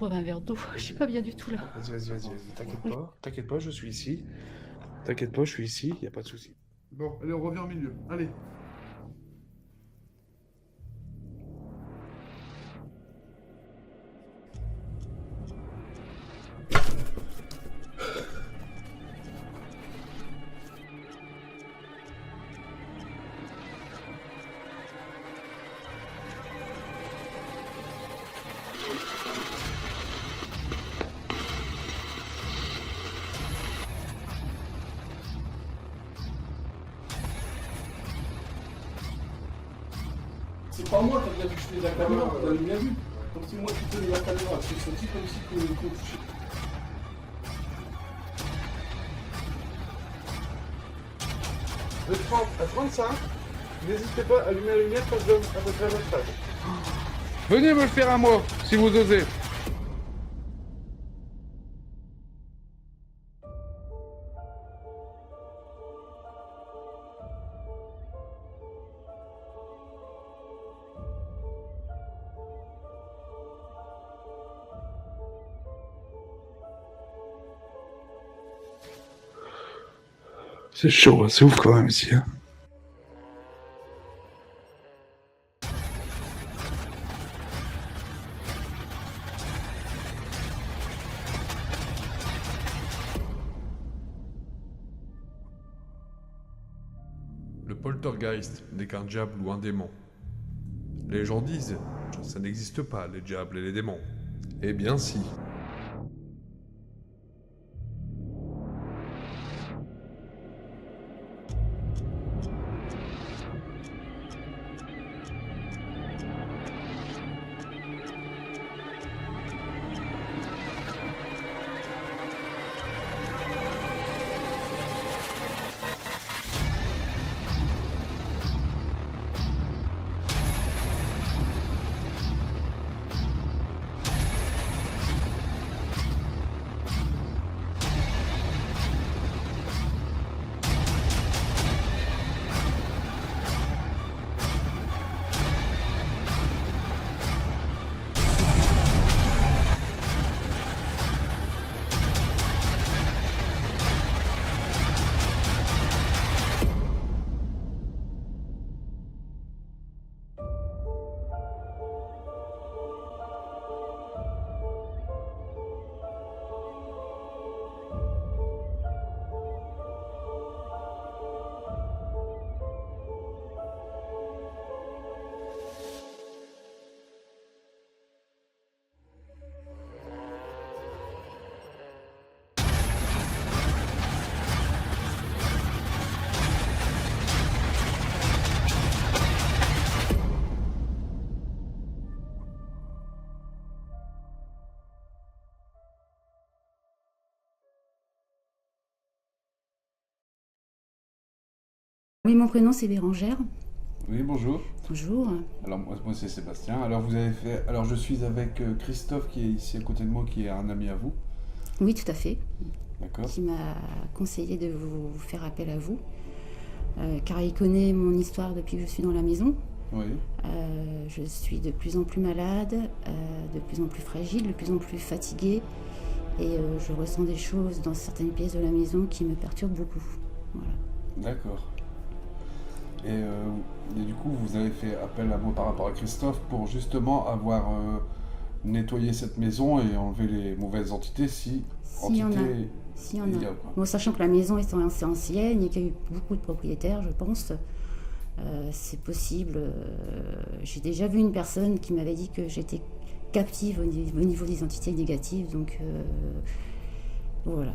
bois un verre d'eau. Je suis pas bien du tout là. Vas-y, t'inquiète pas, je suis ici. T'inquiète pas, je suis ici, y a pas de souci. Bon, allez, on revient au milieu. Allez. C'est pas moi qui a bien touché la caméra, vous avez bien vu. Comme si moi qui tenais la caméra, c'est senti comme si tu me touchais. De 30 à 35, n'hésitez pas à allumer la lumière quand je donne à peu près votre âge. Venez me le faire à moi, si vous osez. C'est chaud, c'est ouf quand même ici. Hein. Le poltergeist n'est qu'un diable ou un démon. Les gens disent, ça n'existe pas, les diables et les démons. Eh bien si. Oui, mon prénom c'est Bérangère. Oui, bonjour. Bonjour. Alors moi c'est Sébastien. Alors vous avez fait. Alors je suis avec Christophe qui est ici à côté de moi, qui est un ami à vous. Oui, tout à fait. D'accord. Qui m'a conseillé de vous faire appel à vous. Car il connaît mon histoire depuis que je suis dans la maison. Oui. Je suis de plus en plus malade, de plus en plus fragile, de plus en plus fatiguée. Et je ressens des choses dans certaines pièces de la maison qui me perturbent beaucoup. Voilà. D'accord. Et du coup, vous avez fait appel à moi par rapport à Christophe pour justement avoir nettoyé cette maison et enlever les mauvaises entités si S'il y en a. S'il y en a. quoi. Bon, sachant que la maison est assez ancienne et qu'il y a eu beaucoup de propriétaires, je pense, c'est possible. J'ai déjà vu une personne qui m'avait dit que j'étais captive au niveau des entités négatives, donc voilà.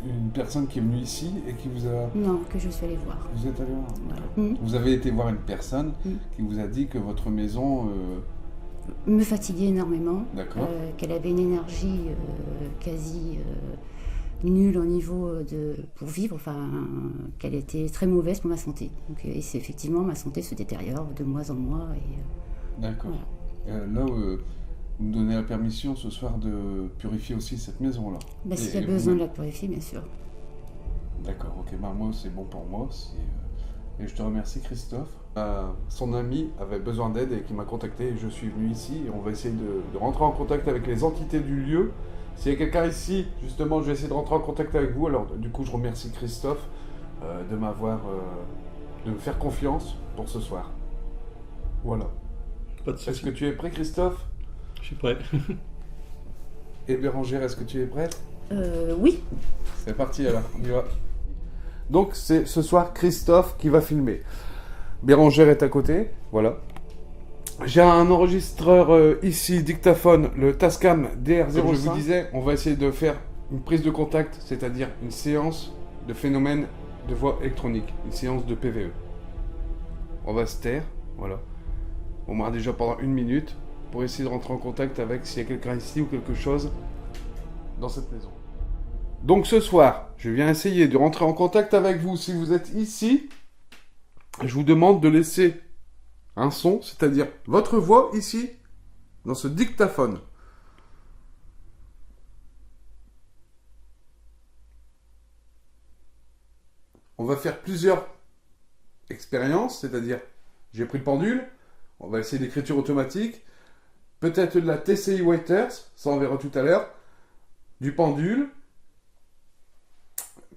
Une personne qui est venue ici et qui vous a... Non, que je suis allée voir. Vous êtes allé voir. Voilà. Vous avez été voir une personne qui vous a dit que votre maison... me fatiguait énormément. D'accord. Qu'elle avait une énergie quasi nulle au niveau pour vivre, enfin, qu'elle était très mauvaise pour ma santé. Donc, et c'est effectivement, ma santé se détériore de mois en mois. D'accord. Voilà. Là, vous me donnez la permission ce soir de purifier aussi cette maison-là. Bah, s'il y a besoin de la purifier, bien sûr. D'accord, ok, bah, moi c'est bon pour moi. Et je te remercie Christophe. Son ami avait besoin d'aide et qui m'a contacté et je suis venu ici. Et on va essayer de rentrer en contact avec les entités du lieu. S'il y a quelqu'un ici, justement, je vais essayer de rentrer en contact avec vous. Alors du coup, je remercie Christophe de de me faire confiance pour ce soir. Voilà. Pas de Est-ce soucis. que tu es prêt Christophe? Je suis prêt. Et Bérangère, est-ce que tu es prête? Oui. C'est parti alors, on y va. Donc c'est ce soir Christophe qui va filmer. Bérangère est à côté, voilà. J'ai un enregistreur ici, dictaphone, le Tascam DR05. Comme je vous disais, on va essayer de faire une prise de contact, c'est-à-dire une séance de phénomène de voix électronique, une séance de PVE. On va se taire, voilà. On m'a déjà pendant 1 minute pour essayer de rentrer en contact avec s'il y a quelqu'un ici ou quelque chose dans cette maison. Donc ce soir, je viens essayer de rentrer en contact avec vous. Si vous êtes ici, je vous demande de laisser un son, c'est-à-dire votre voix ici, dans ce dictaphone. On va faire plusieurs expériences, c'est-à-dire j'ai pris le pendule, on va essayer l'écriture automatique, peut-être de la TCI Waiters, ça on verra tout à l'heure, du pendule.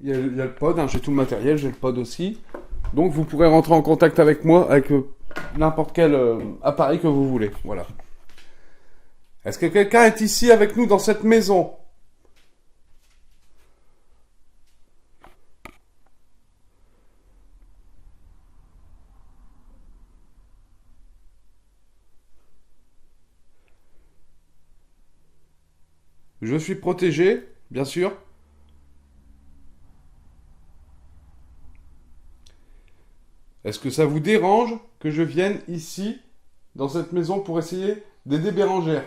Il y a le pod, hein, j'ai tout le matériel, j'ai le pod aussi. Donc vous pourrez rentrer en contact avec moi avec n'importe quel appareil que vous voulez. Voilà. Est-ce que quelqu'un est ici avec nous dans cette maison? Je suis protégé, bien sûr. Est-ce que ça vous dérange que je vienne ici, dans cette maison, pour essayer d'aider Bérangère?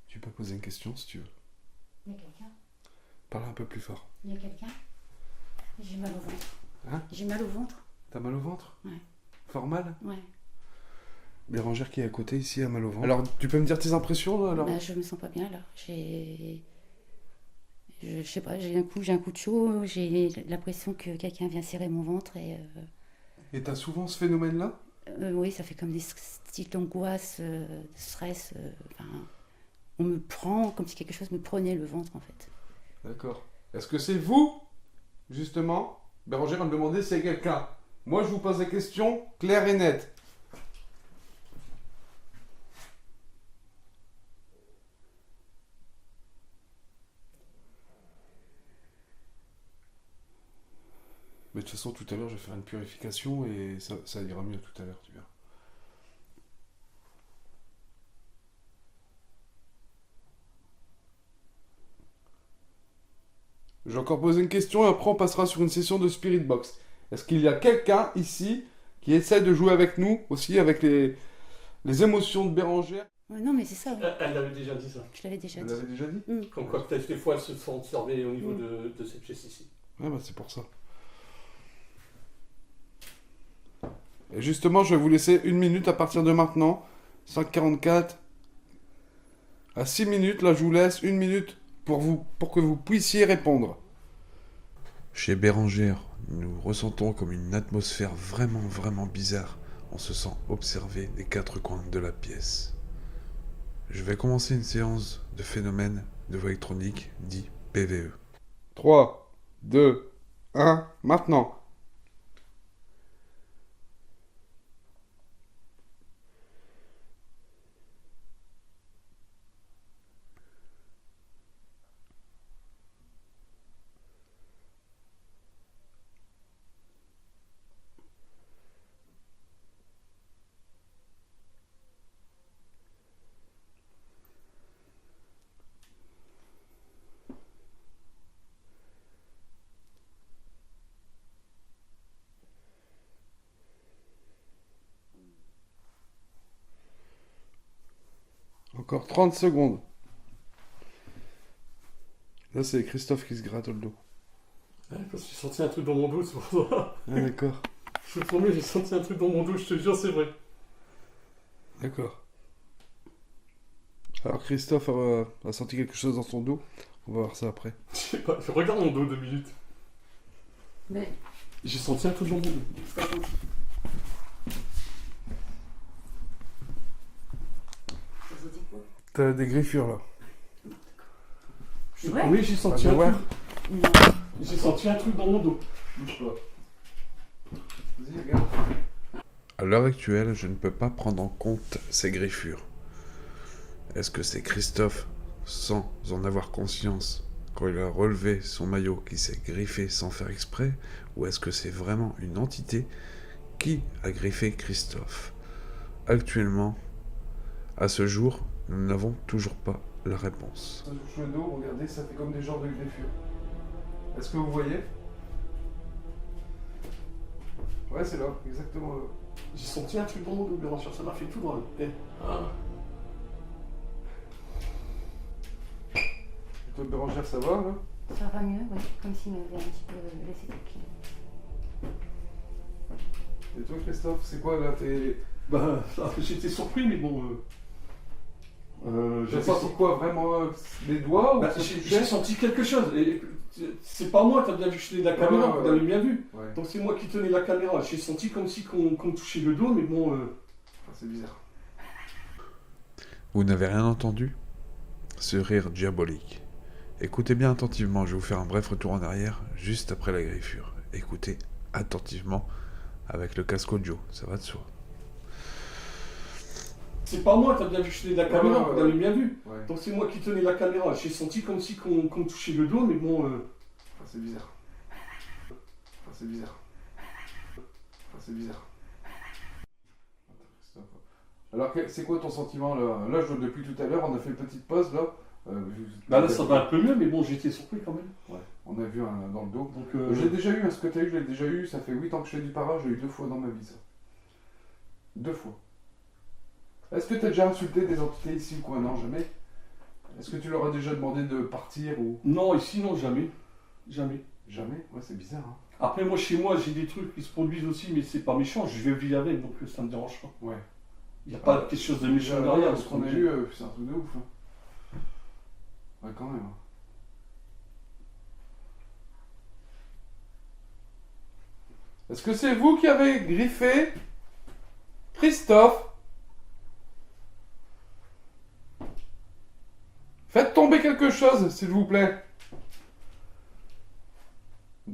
Tu peux poser une question si tu veux. Il y a quelqu'un? Parle un peu plus fort. Il y a quelqu'un? J'ai mal au ventre. Hein? J'ai mal au ventre? T'as mal au ventre? Ouais. Fort mal? Ouais. Bérangère qui est à côté ici a mal au ventre. Alors, tu peux me dire tes impressions là, alors? Bah, je me sens pas bien là. Je sais pas, j'ai un coup de chaud, j'ai l'impression que quelqu'un vient serrer mon ventre Et t'as souvent ce phénomène-là? oui, ça fait comme des styles d'angoisse, de stress. Enfin, on me prend comme si quelque chose me prenait le ventre en fait. D'accord. Est-ce que c'est vous, justement? Bérangère me demandait si c'est quelqu'un. Moi, je vous pose la question claire et nette. Mais de toute façon, tout à l'heure, je vais faire une purification et ça ira mieux tout à l'heure, tu verras. Je vais encore poser une question et après on passera sur une session de Spirit Box. Est-ce qu'il y a quelqu'un ici qui essaie de jouer avec nous aussi, avec les émotions de Bérangère? Ouais, non, mais c'est ça, ouais. Elle avait déjà dit ça. Je l'avais déjà Vous dit. l'avez déjà dit? Comme quoi, peut-être des fois, elles se sont observées au niveau de cette pièce ici. Ouais, bah c'est pour ça. Et justement, je vais vous laisser 1 minute à partir de maintenant. 5h44. À 6 minutes, là, je vous laisse 1 minute pour que vous puissiez répondre. Chez Bérangère, nous ressentons comme une atmosphère vraiment, vraiment bizarre. On se sent observé des 4 coins de la pièce. Je vais commencer une séance de phénomène de voix électronique dit PVE. 3, 2, 1, maintenant. Encore 30 secondes. Là, c'est Christophe qui se gratte le dos. Ouais, parce que j'ai senti un truc dans mon dos, c'est pour ça. Ah, d'accord. Je te promets, j'ai senti un truc dans mon dos, je te jure, c'est vrai. D'accord. Alors Christophe a senti quelque chose dans son dos. On va voir ça après. Je sais pas, je regarde mon dos 2 minutes. Mais J'ai senti un truc dans mon dos. c'était quoi? T'as des griffures là. Je te Ouais. promets, j'ai senti Ah, un ouais. truc. Non. J'ai senti un truc dans mon dos. Bouge pas. Vas-y, regarde. À l'heure actuelle, je ne peux pas prendre en compte ces griffures. Est-ce que c'est Christophe, sans en avoir conscience, quand il a relevé son maillot, qui s'est griffé sans faire exprès, ou est-ce que c'est vraiment une entité qui a griffé Christophe? Actuellement, à ce jour, nous n'avons toujours pas la réponse. Ça touche le dos, regardez, ça fait comme des genres de griffures. Est-ce que vous voyez? Ouais, c'est là, exactement là. J'ai senti un truc dans mon dos, bien sûr, ça m'a fait tout drôle. Eh. Ah. Et toi, Bérangère, ça va là? Ça va mieux, oui. Comme s'il m'avait un petit peu laissé tranquille. Et toi, Christophe, c'est quoi là? Bah, j'étais surpris, mais bon. J'ai senti quoi? Vraiment les doigts ou Bah, ça j'ai touchait? senti quelque chose. Et c'est pas moi, t'as bien vu que je tenais la caméra, ouais, vous l'avez bien vu. Ouais. Donc c'est moi qui tenais la caméra. J'ai senti comme si qu'on me touchait le dos, mais bon. Ah, c'est bizarre. Vous n'avez rien entendu? Ce rire diabolique. Écoutez bien attentivement, je vais vous faire un bref retour en arrière, juste après la griffure. Écoutez attentivement avec le casque audio, ça va de soi. C'est pas moi, t'as bien vu que je tenais la caméra, ouais, vous l'avez bien vu. Ouais. Donc c'est moi qui tenais la caméra. J'ai senti comme si qu'on me touchait le dos, mais bon. Ah, c'est bizarre. Ah, c'est bizarre. Ah, c'est bizarre. Attends, Christophe. Alors, c'est quoi ton sentiment là? Là, depuis tout à l'heure, on a fait une petite pause là. Bah là, ça va un peu mieux, mais bon, j'ai été surpris quand même. Ouais, on a vu un dans le dos. Donc, Je l'ai déjà eu, hein, ce que tu as eu, je l'ai déjà eu. Ça fait 8 ans que je fais du para, j'ai eu 2 fois dans ma vie ça. 2 fois. Est-ce que tu as déjà insulté des entités ici ou quoi? Non, jamais. Est-ce que tu leur as déjà demandé de partir ou... Non, ici, non, jamais. Jamais. Jamais? Ouais, c'est bizarre. Hein. Après, moi, chez moi, j'ai des trucs qui se produisent aussi, mais c'est pas méchant. Je vais vivre avec, donc ça me dérange pas. Ouais. Il n'y a pas quelque chose de méchant Déjà, derrière. ce qu'on a eu, c'est un truc de ouf. Hein. Ouais, quand même. Hein. Est-ce que c'est vous qui avez griffé Christophe? Faites tomber quelque chose, s'il vous plaît.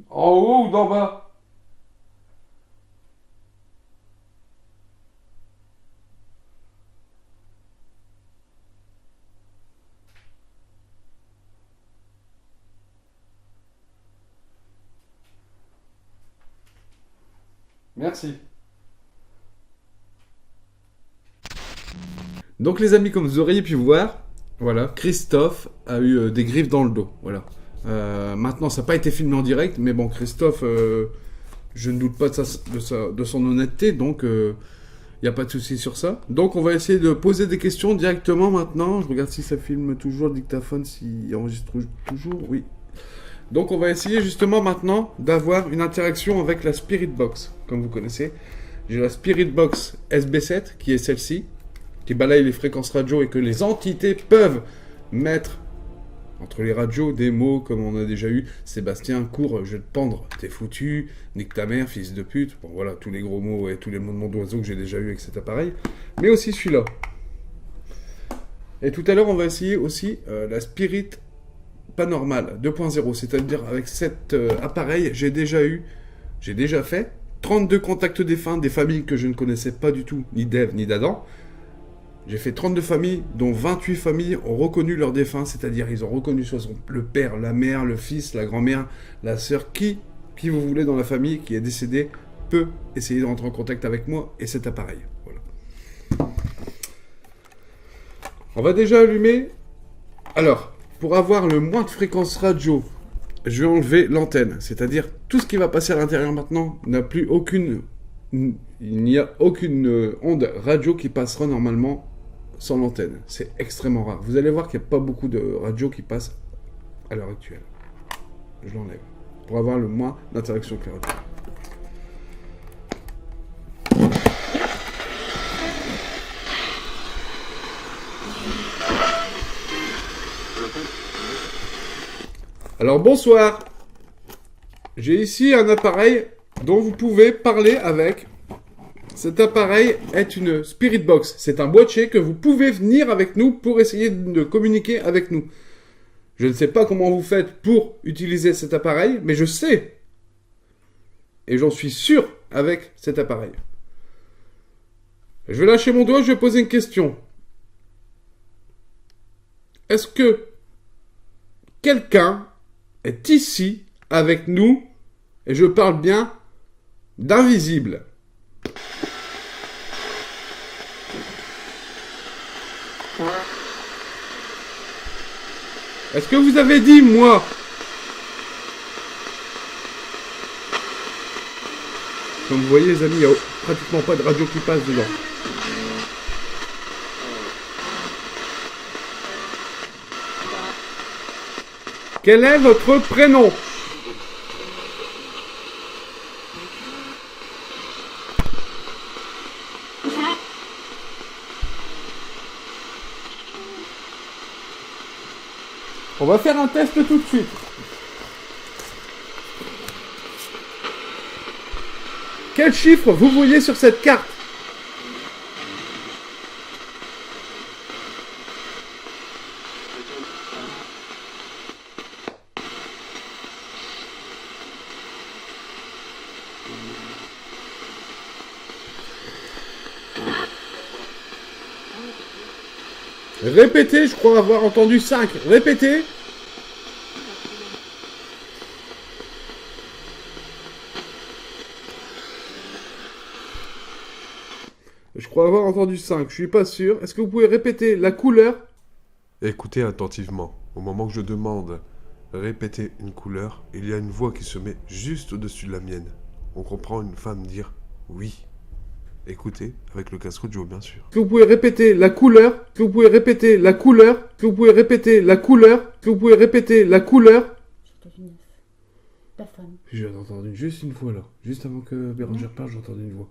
En haut ou d'en bas? Merci. Donc les amis, comme vous auriez pu voir, voilà, Christophe a eu des griffes dans le dos. Voilà. Maintenant, ça n'a pas été filmé en direct, mais bon, Christophe, je ne doute pas de son honnêteté, donc il n'y a pas de souci sur ça. Donc on va essayer de poser des questions directement maintenant. Je regarde si ça filme toujours le dictaphone, s'il enregistre toujours. Oui. Donc on va essayer justement maintenant d'avoir une interaction avec la Spirit Box, comme vous connaissez. J'ai la Spirit Box SB7, qui est celle-ci, qui balaye les fréquences radio et que les entités peuvent mettre entre les radios des mots comme on a déjà eu. Sébastien, cours, je vais te pendre, t'es foutu, nique ta mère, fils de pute. Bon voilà, tous les gros mots et tous les mots de mon oiseau que j'ai déjà eu avec cet appareil. Mais aussi celui-là. Et tout à l'heure, on va essayer aussi la Spirit Paranormal 2.0, c'est-à-dire avec cet appareil, j'ai déjà fait 32 contacts défunts, des familles que je ne connaissais pas du tout, ni d'Ève ni d'Adam. J'ai fait 32 familles, dont 28 familles ont reconnu leurs défunts, c'est-à-dire ils ont reconnu soit le père, la mère, le fils, la grand-mère, la sœur, qui vous voulez dans la famille qui est décédé peut essayer de rentrer en contact avec moi et cet appareil. Voilà. On va déjà allumer. Alors, pour avoir le moins de fréquences radio, je vais enlever l'antenne, c'est-à-dire tout ce qui va passer à l'intérieur maintenant n'a plus aucune... Il n'y a aucune onde radio qui passera normalement sans l'antenne. C'est extrêmement rare. Vous allez voir qu'il n'y a pas beaucoup de radios qui passent à l'heure actuelle. Je l'enlève. pour avoir le moins d'interaction avec les radios. Alors bonsoir. J'ai ici un appareil dont vous pouvez parler avec. Cet appareil est une Spirit Box. C'est un boîtier que vous pouvez venir avec nous pour essayer de communiquer avec nous. Je ne sais pas comment vous faites pour utiliser cet appareil, mais je sais. Et j'en suis sûr avec cet appareil. Je vais lâcher mon doigt, je vais poser une question. Est-ce que quelqu'un est ici avec nous, et je parle bien d'invisible? Est-ce que vous avez dit moi? Comme vous voyez les amis, il n'y a pratiquement pas de radio qui passe dedans. Quel est votre prénom? On va faire un test tout de suite. Quel chiffre vous voyez sur cette carte? Répétez, je crois avoir entendu 5. Répétez. Je crois avoir entendu 5. Je suis pas sûr. Est-ce que vous pouvez répéter la couleur? Écoutez attentivement. Au moment que je demande répéter une couleur, il y a une voix qui se met juste au-dessus de la mienne. On comprend une femme dire oui. Écoutez, avec le casque audio bien sûr. Que vous pouvez répéter la couleur? Que vous pouvez répéter la couleur? Que vous pouvez répéter la couleur? Que vous pouvez répéter la couleur? J'ai entendu 9. La femme. J'ai entendu juste une fois là. Juste avant que Bérangère parle, j'ai entendu une voix.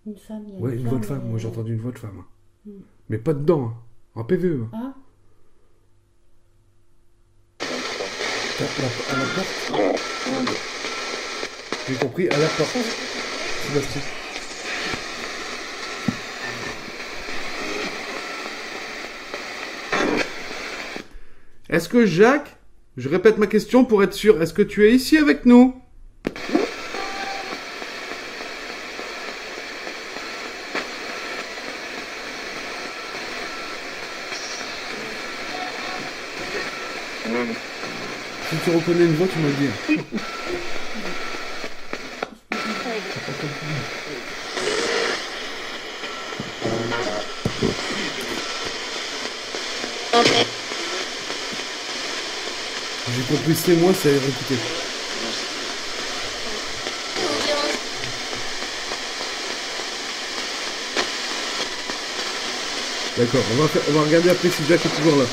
Une femme, il y a Ouais, une voix de femme. et- Moi j'ai entendu une voix de femme. Hein. Mm. Mais pas dedans, hein. En PVE. Hein. Ah, À la porte. J'ai compris, à la porte. Sébastien. Est-ce que Jacques, je répète ma question pour être sûr, est-ce que tu es ici avec nous? Si tu reconnais une voix, tu me le dis. J'ai compris, c'est moi, c'est écouter. D'accord, on va regarder après si Jack est toujours là.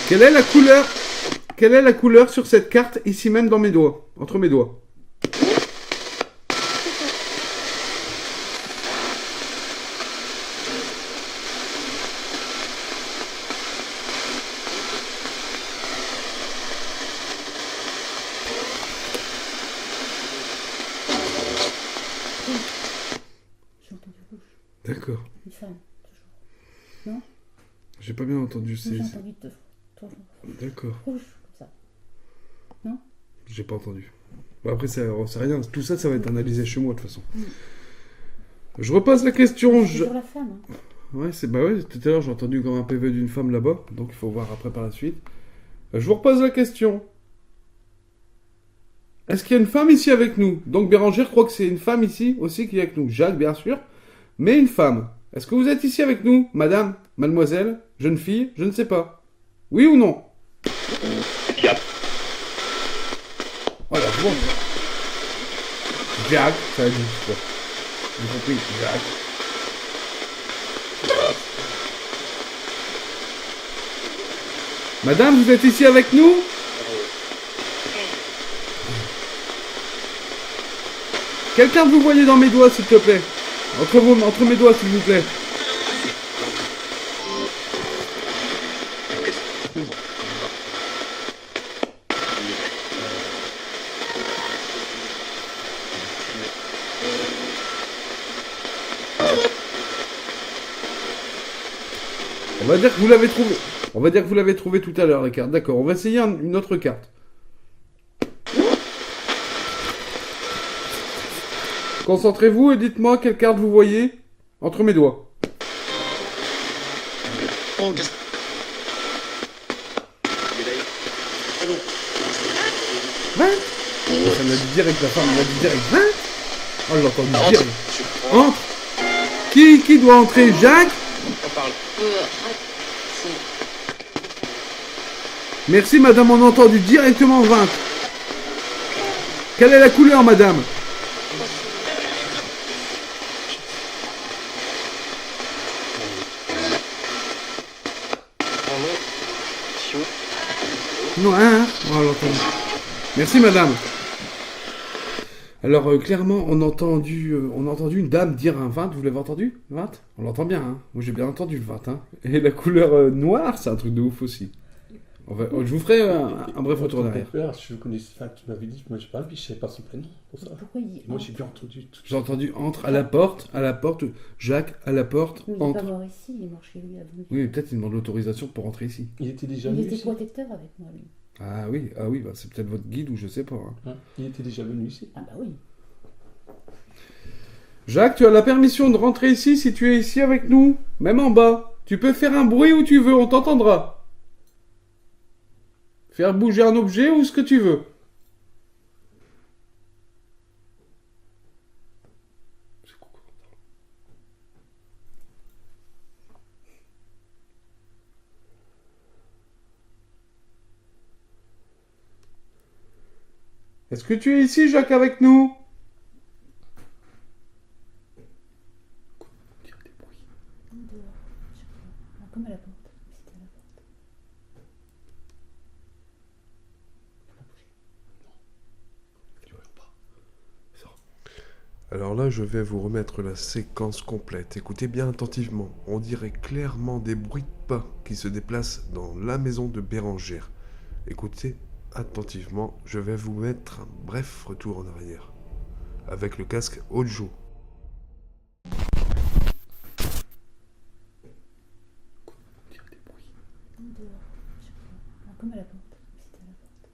Quelle est la couleur sur cette carte, ici même dans mes doigts, entre mes doigts? j'ai entendu rouge. D'accord. Une femme, toujours. J'ai pas bien entendu. J'ai entendu deux. Toujours. D'accord. Rouge, comme ça. J'ai pas entendu. Bon, après, c'est rien. Tout ça, ça va être analysé chez moi, de toute façon. Je repose la question. C'est toujours la femme. Hein. Ouais, ouais, tout à l'heure, j'ai entendu comme un PV d'une femme là-bas. Donc, il faut voir après par la suite. Je vous repose la question. Est-ce qu'il y a une femme ici avec nous? Donc, Bérangère croit que c'est une femme ici aussi qui est avec nous. Jacques, bien sûr. Mais une femme. Est-ce que vous êtes ici avec nous, madame, mademoiselle, jeune fille? Je ne sais pas. Oui ou non? Voilà, bon. Jacques, ça a dit quoi? J'ai compris, Jacques. Madame, vous êtes ici avec nous? Quelqu'un vous voyez dans mes doigts, s'il te plaît. Entre mes doigts, s'il vous plaît. On va dire que vous l'avez trouvé. On va dire que vous l'avez trouvé tout à l'heure, la carte. D'accord, on va essayer une autre carte. Concentrez-vous et dites-moi quelle carte vous voyez entre mes doigts. 20. Ça m'a dit direct, la femme m'a dit direct 20. Oh, j'ai entendu direct. Entre. Qui doit entrer? Jacques? Merci madame, on a entendu directement 20. Quelle est la couleur madame? Non, hein? Oh, on l'a entendu. Merci madame. Alors clairement, on a entendu une dame dire un 20, vous l'avez entendu? 20? On l'entend bien, hein? Moi j'ai bien entendu le 20, hein? Et la couleur noire, c'est un truc de ouf aussi. Je vous ferai un bref retour derrière. Je connaissais, tu m'avais dit, moi je parle, puis je savais pas son prénom pour ça. Pourquoi il... Moi j'ai bien entendu. J'ai entendu entre à la porte, Jacques à la porte, Il n'est entre. pas mort ici, il est mort chez lui à Venise. Oui, peut-être il demande l'autorisation pour rentrer ici. Il était déjà Il venu était ici. protecteur avec moi, lui. Ah oui, bah, c'est peut-être votre guide ou je sais pas. Hein. Hein, il était déjà venu ici. Ah bah oui. Jacques, tu as la permission de rentrer ici si tu es ici avec nous, même en bas. Tu peux faire un bruit où tu veux, on t'entendra. Faire bouger un objet ou ce que tu veux. Est-ce que tu es ici, Jacques, avec nous? Dehors. Comme à la porte. C'était à la porte. Alors là, je vais vous remettre la séquence complète. Écoutez bien attentivement. On dirait clairement des bruits de pas qui se déplacent dans la maison de Bérangère. Écoutez attentivement, je vais vous mettre un bref retour en arrière. Avec le casque audio. Dehors. Comme à la porte. C'était à la porte.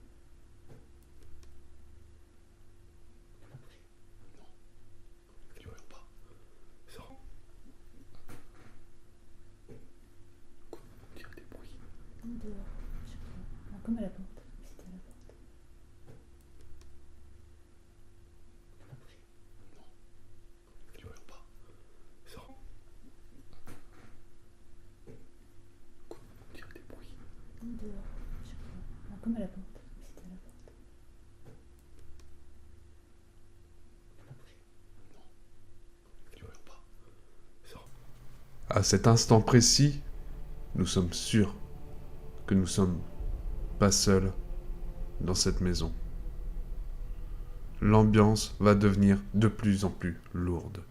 Dehors. Comme à la porte. C'était à la porte. Dehors. Comme à la porte. C'était à la porte. À cet instant précis, nous sommes sûrs que nous sommes pas seuls dans cette maison. L'ambiance va devenir de plus en plus lourde.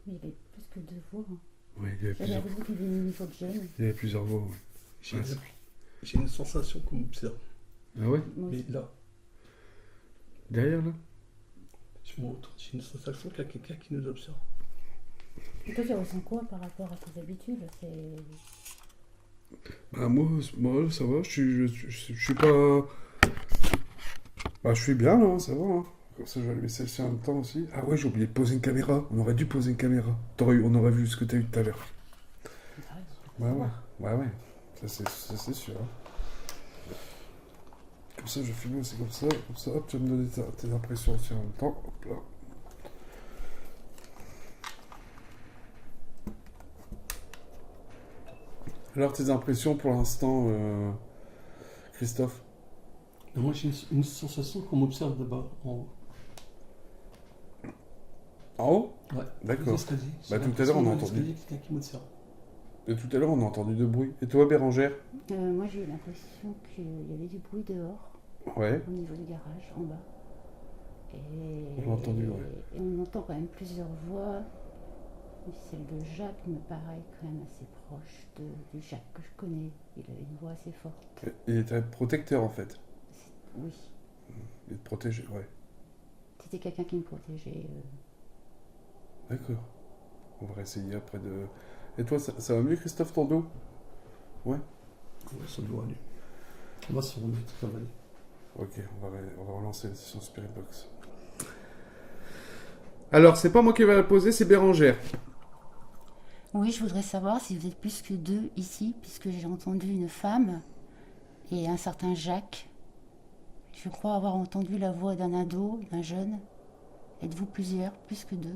Mais il y avait plus que 2 voix. Hein. Oui, il y avait J'avais plusieurs, l'impression qu'il y avait une niveau de gêne. il y avait plusieurs voix. Ouais. J'ai une sensation qu'on m'observe. Ah ouais? Moi Mais aussi. là, Derrière là? je me retourne, j'ai une sensation qu'il y a quelqu'un qui nous observe. Et toi, tu ressens quoi par rapport à tes habitudes? C'est... Bah moi ça va, je suis pas... Bah je suis bien là, hein, ça va. Hein. Comme ça je vais allumer celle-ci en même temps aussi. Ah ouais, j'ai oublié de poser une caméra. On aurait dû poser une caméra. On aurait vu ce que t'as eu tout à l'heure. Ouais. Ça c'est sûr. Hein. Comme ça je vais filmer aussi comme ça, hop, tu vas me donner tes impressions aussi en même temps. Hop là. Alors tes impressions pour l'instant, Christophe? Moi j'ai une sensation qu'on m'observe là-bas, en haut. En haut? Ouais. D'accord. Les escaliers. Bah, tout à l'heure, on a entendu. Quelqu'un qui m'observe. Et tout à l'heure on a entendu de bruit. Et toi Bérangère? Moi, j'ai eu l'impression qu'il y avait du bruit dehors, Ouais. au niveau du garage, en bas. Et, On l'a entendu, ouais. Et on entend quand même plusieurs voix. Et celle de Jacques me paraît quand même assez proche du Jacques que je connais. Il avait une voix assez forte. Il était protecteur en fait. Oui, Il te protégeait, ouais. c'était quelqu'un qui me protégeait. D'accord. On va essayer après de... Et toi, ça va mieux Christophe, ton dos? Ouais. Ouais, ça doit aller. Moi, ça remet, ça va aller. Ok, on va relancer la session Spirit Box. Alors, c'est pas moi qui vais la poser, c'est Bérangère. Oui, je voudrais savoir si vous êtes plus que 2 ici, puisque j'ai entendu une femme et un certain Jacques. Je crois avoir entendu la voix d'un ado, d'un jeune. Êtes-vous plusieurs, plus que 2?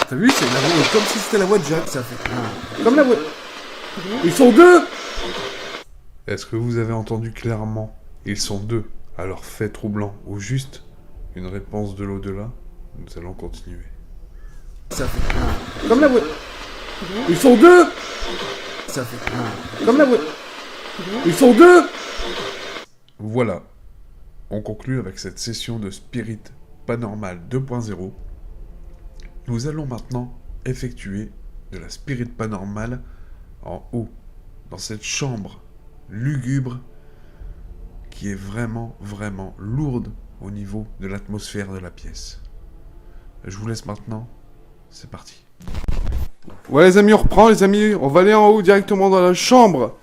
T'as vu, c'est la voix, comme si c'était la voix de Jacques, ça fait... Comme la voix... Ils sont 2! Est-ce que vous avez entendu clairement? Ils sont 2. Alors fait troublant ou juste une réponse de l'au-delà? Nous allons continuer. Ça fait... Comme la voix... Ils sont 2! Ça fait... Comme la voix... Ils sont 2! Voilà. On conclut avec cette session de Spirit Paranormal 2.0. Nous allons maintenant effectuer de la Spirit Paranormal en haut, dans cette chambre lugubre qui est vraiment, vraiment lourde au niveau de l'atmosphère de la pièce. Je vous laisse maintenant, c'est parti. Ouais les amis, on reprend les amis, on va aller en haut directement dans la chambre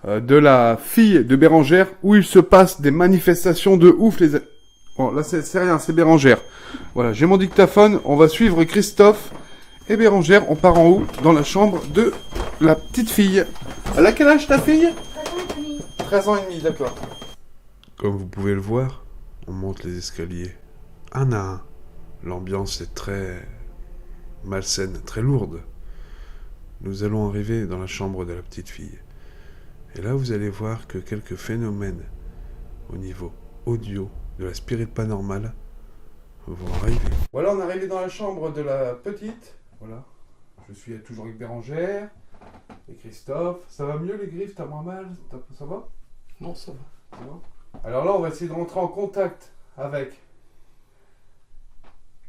de la fille de Bérangère où il se passe des manifestations de ouf les amis. Bon là c'est rien, c'est Bérangère. Voilà, j'ai mon dictaphone, on va suivre Christophe et Bérangère, on part en haut dans la chambre de la petite fille. Elle a quel âge ta fille? 13 ans et demi, d'accord. Comme vous pouvez le voir, on monte les escaliers un à un. L'ambiance est très malsaine, très lourde. Nous allons arriver dans la chambre de la petite fille. Et là, vous allez voir que quelques phénomènes au niveau audio de la Spirit Paranormal vont arriver. Voilà, on est arrivé dans la chambre de la petite. Voilà, je suis toujours avec Bérangère et Christophe. Ça va mieux les griffes? T'as moins mal? Ça va? Non, ça va. Ça va? Alors là, on va essayer de rentrer en contact avec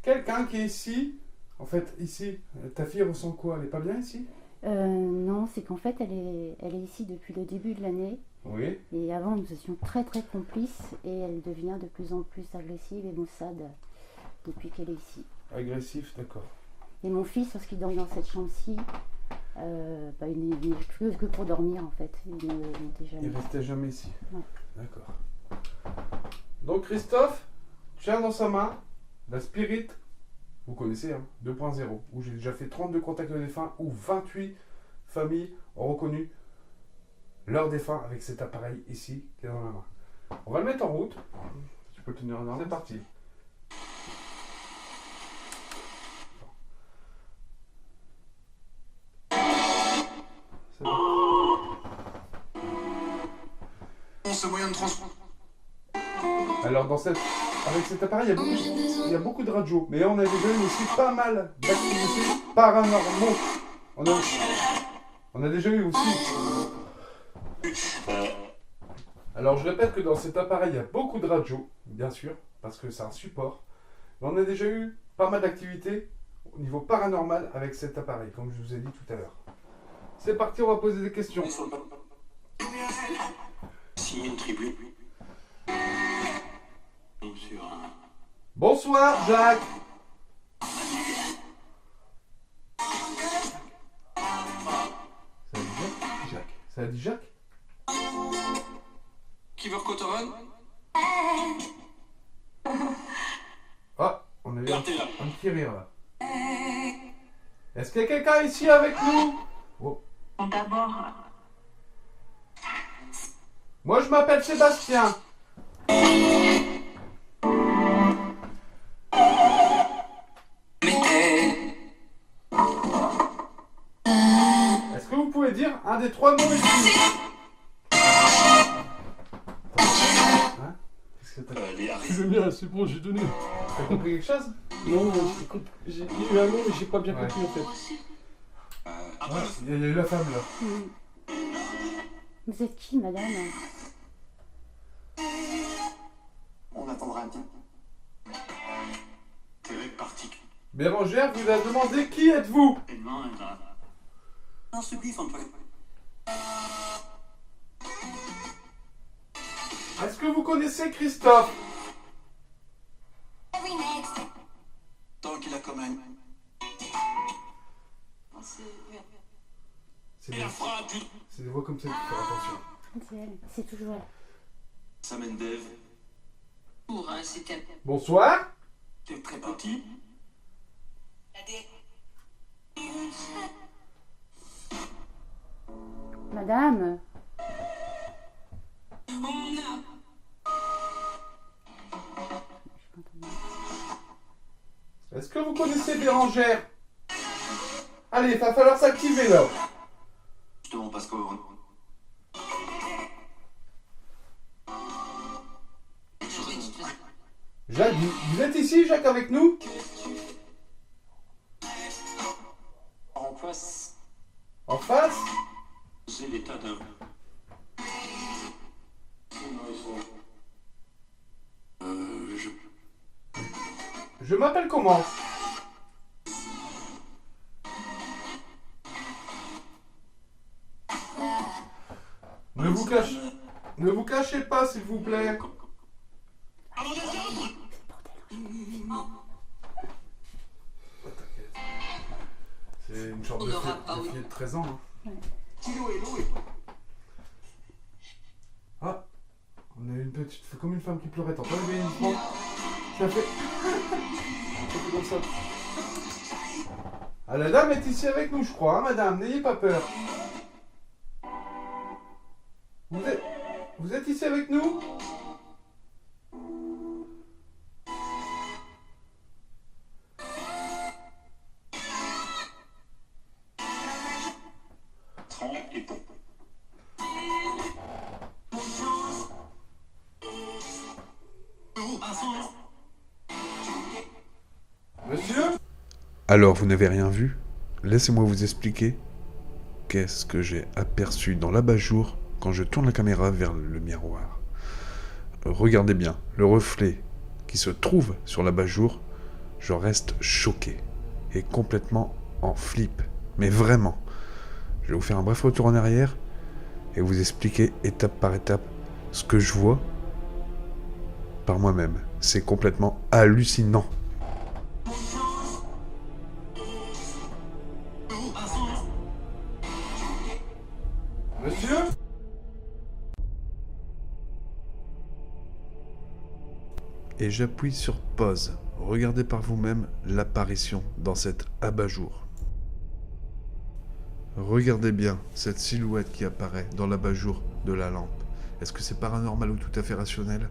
quelqu'un qui est ici. En fait, ici, ta fille ressent quoi? Elle est pas bien ici? Non, c'est qu'en fait, elle est ici depuis le début de l'année. Oui. Et avant, nous étions très très complices et elle devient de plus en plus agressive et maussade depuis qu'elle est ici. Agressif, d'accord. Et mon fils, lorsqu'il dort dans cette chambre-ci, il n'est que pour dormir en fait. Il ne montait jamais. Il restait jamais ici. Ouais. D'accord. Donc Christophe tient dans sa main la Spirit, vous connaissez, hein, 2.0, où j'ai déjà fait 32 contacts de défunts, où 28 familles ont reconnu leur défunt avec cet appareil ici qui est dans la main. On va le mettre en route. Tu peux le tenir en main. C'est parti. C'est bon. Ce moyen de transport. Alors avec cet appareil, il y a beaucoup de radios, mais on a déjà eu aussi pas mal d'activités paranormaux. On a déjà eu aussi. Alors je répète que dans cet appareil, il y a beaucoup de radios, bien sûr, parce que c'est un support. Mais on a déjà eu pas mal d'activités au niveau paranormal avec cet appareil, comme je vous ai dit tout à l'heure. C'est parti, on va poser des questions. Signer une tribu. Sur un... Bonsoir, Jacques. Ça a dit Jacques? Qui veut Cotoran? Ah, on a eu un petit rire là. Est-ce qu'il y a quelqu'un ici avec nous? Oh. D'abord, Moi je m'appelle Sébastien. Est-ce que vous pouvez dire un des 3 mots ici? Hein? Qu'est-ce que t'as? C'est le mien, c'est bon, j'ai donné. T'as compris quelque chose? Non, j'ai eu un mot, mais j'ai pas bien compris en fait. Ouais, il y a eu la femme là. Vous êtes qui, madame? On attendra un petit. T'es parti. Bérangère vous a demandé qui êtes-vous? On se biffe un peu. Est-ce que vous connaissez Christophe? Tant qu'il a quand même. C'est des voix comme ça qu'il faut faire attention. C'est elle, c'est toujours elle. Ça mène Dave. Bonsoir. T'es très petit. Madame, Est-ce que vous connaissez Bérangère? Allez, il va falloir s'activer là. Justement parce que. Jacques, vous êtes ici, Jacques, avec nous? En face, En face? c'est l'état d'un. Je m'appelle comment? Ne vous cachez pas, s'il vous plaît. C'est une sorte de fille de 13 ans. Hein. Ah, on a une petite, comme une femme qui pleurait. T'entends le bénissement? Ça fait... Ça fait comme ça. Ah, la dame est ici avec nous, je crois, hein, madame. N'ayez pas peur. Vous êtes ici avec nous? Et pour. Monsieur? Alors, vous n'avez rien vu? Laissez-moi vous expliquer qu'est-ce que j'ai aperçu dans l'abat-jour quand je tourne la caméra vers le miroir. Regardez bien, le reflet qui se trouve sur l'abat-jour, je reste choqué et complètement en flip. Mais vraiment. Je vais vous faire un bref retour en arrière et vous expliquer étape par étape ce que je vois par moi-même. C'est complètement hallucinant. Monsieur? Et j'appuie sur pause. Regardez par vous-même l'apparition dans cet abat-jour. Regardez bien cette silhouette qui apparaît dans l'abat-jour de la lampe. Est-ce que c'est paranormal ou tout à fait rationnel?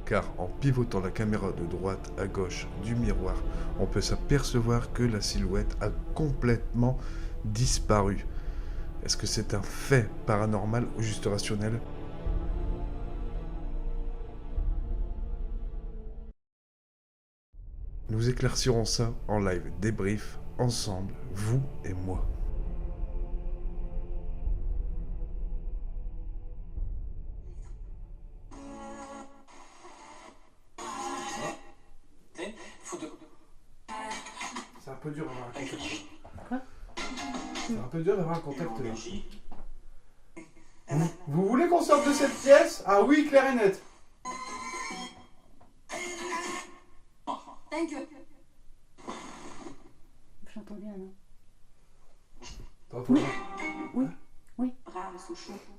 Car en pivotant la caméra de droite à gauche du miroir, on peut s'apercevoir que la silhouette a complètement disparu. Est-ce que c'est un fait paranormal ou juste rationnel? Nous éclaircirons ça en live débrief, ensemble, vous et moi. C'est un peu dur d'avoir un contact. Quoi? C'est un peu dur d'avoir un contact. Vous voulez qu'on sorte de cette pièce? Ah oui, clair et net. J'entends bien, non? T'entends bien? Oui.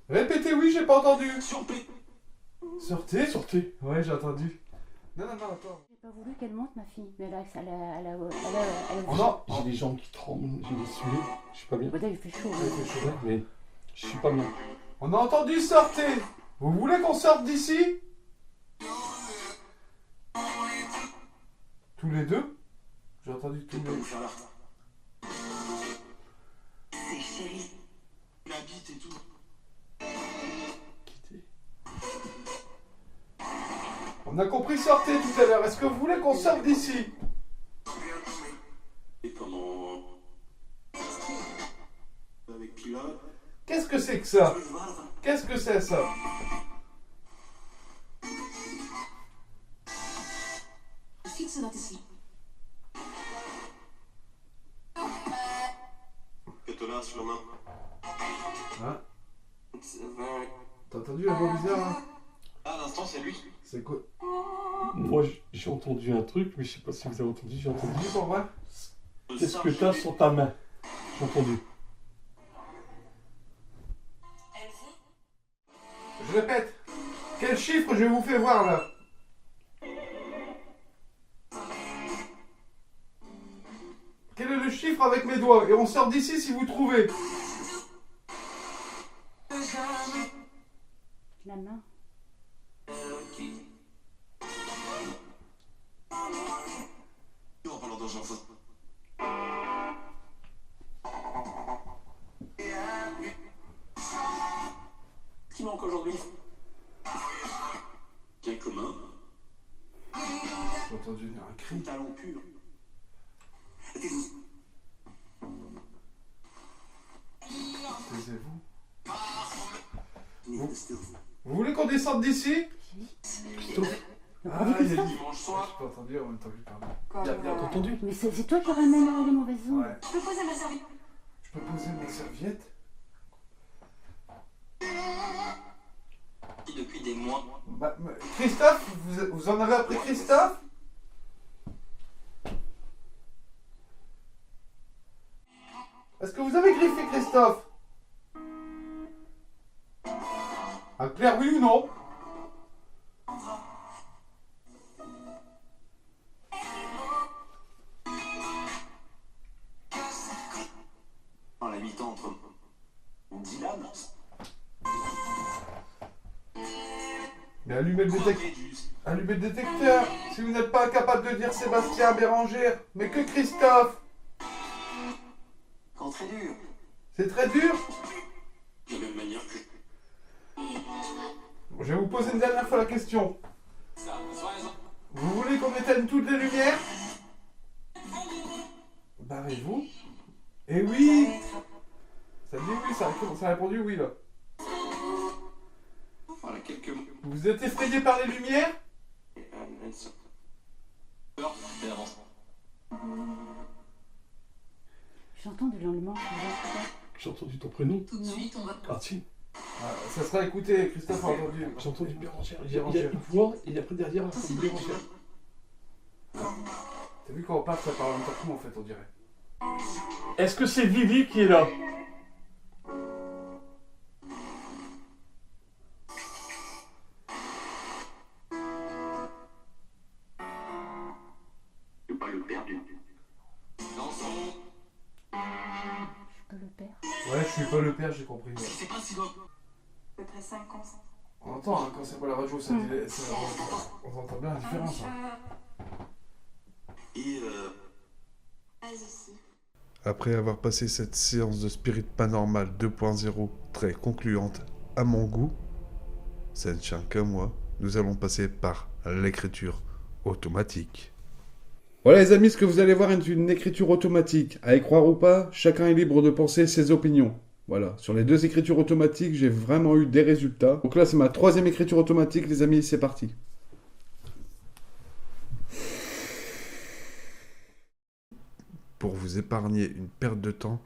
Répétez oui, j'ai pas entendu. Sortez. Ouais, j'ai entendu. Non, attends. J'ai pas voulu qu'elle monte, ma fille, mais là, elle a Oh non. J'ai les jambes qui tremblent, j'ai les sués, je suis pas bien. Là, il fait chaud. Ouais, mais je suis pas bien. On a entendu sortez. Vous voulez qu'on sorte d'ici? Tous les deux? J'ai entendu tous les deux. faire là. C'est chéri. La bite et tout. On a compris sortez tout à l'heure. Est-ce que vous voulez qu'on sorte d'ici? Et comment. Avec pilote. Qu'est-ce que c'est que ça? Je veux voir. Qu'est-ce que c'est ça? Fixe dans tes slips. Que te lâche la main. Hein? C'est vrai. T'as entendu la voix bizarre hein? À l'instant, c'est lui. C'est quoi? Moi, j'ai entendu un truc, mais je sais pas si vous avez entendu. J'ai entendu. Dis pour vrai? Qu'est-ce que t'as sur ta main? J'ai entendu. Je répète. Quel chiffre je vous fais voir là? Quel est le chiffre avec mes doigts? Et on sort d'ici si vous trouvez. La main. En parlant d'argent, faut... Ce qui manque aujourd'hui. Bien commun. J'ai entendu un cri. Talent pur. Taisez-vous. Vous Vous voulez qu'on descende d'ici? Ah, il a dit. dimanche soir. J'ai pas entendu en même temps que je parlais. T'as entendu? Mais c'est toi qui ramène les mauvaises ondes. Ouais. Je peux poser ma serviette. Je peux poser ma serviette? Depuis des mois. Bah, Christophe, vous en avez appris Christophe? Est-ce que vous avez griffé Christophe? Ah, Claire, oui ou non? En la mi-temps entre Dylan. Mais allumez le détecteur. Si vous n'êtes pas capable de dire Sébastien Bérangère, mais que Christophe. Quand très dur. C'est très dur. De la même manière que Je vais vous poser une dernière fois la question. ça. Sois raison. Vous voulez qu'on éteigne toutes les lumières? Barrez-vous. Et oui. Ça dit oui, ça a répondu oui là. Voilà quelques mots. Vous êtes effrayé par les lumières? Peur et avance. J'entends de l'enlement. J'ai entendu ton prénom. Tout de suite, on va. Ah si, Ah, ça sera écouté, Christophe a entendu. j'ai entendu Bérangère. Il y a une voix et après derrière, c'est Bérangère. T'as vu quand on parle, ça parle en même temps que nous en fait, on dirait. Est-ce que c'est Vivi qui est là? C'est pas le perdu. Dansons. Que le père. Ouais, je suis pas le père, j'ai compris. Ouais. C'est pas si loin. À peu près 5 ans. On entend, hein, quand c'est pas la radio, ça dit, on entend bien la différence. Hein. Et aussi. Après avoir passé cette séance de Spirit Paranormal 2.0 très concluante à mon goût, ça ne tient qu'à moi, nous allons passer par l'écriture automatique. Voilà les amis, ce que vous allez voir est une écriture automatique. À y croire ou pas, chacun est libre de penser ses opinions. Voilà, sur les 2 écritures automatiques, j'ai vraiment eu des résultats. Donc là, c'est ma 3e écriture automatique, les amis, c'est parti. Pour vous épargner une perte de temps,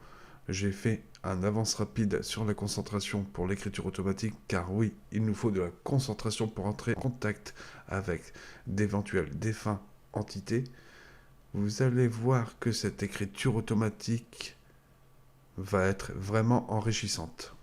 j'ai fait un avance rapide sur la concentration pour l'écriture automatique, car oui, il nous faut de la concentration pour entrer en contact avec d'éventuels défunts entités. Vous allez voir que cette écriture automatique va être vraiment enrichissante.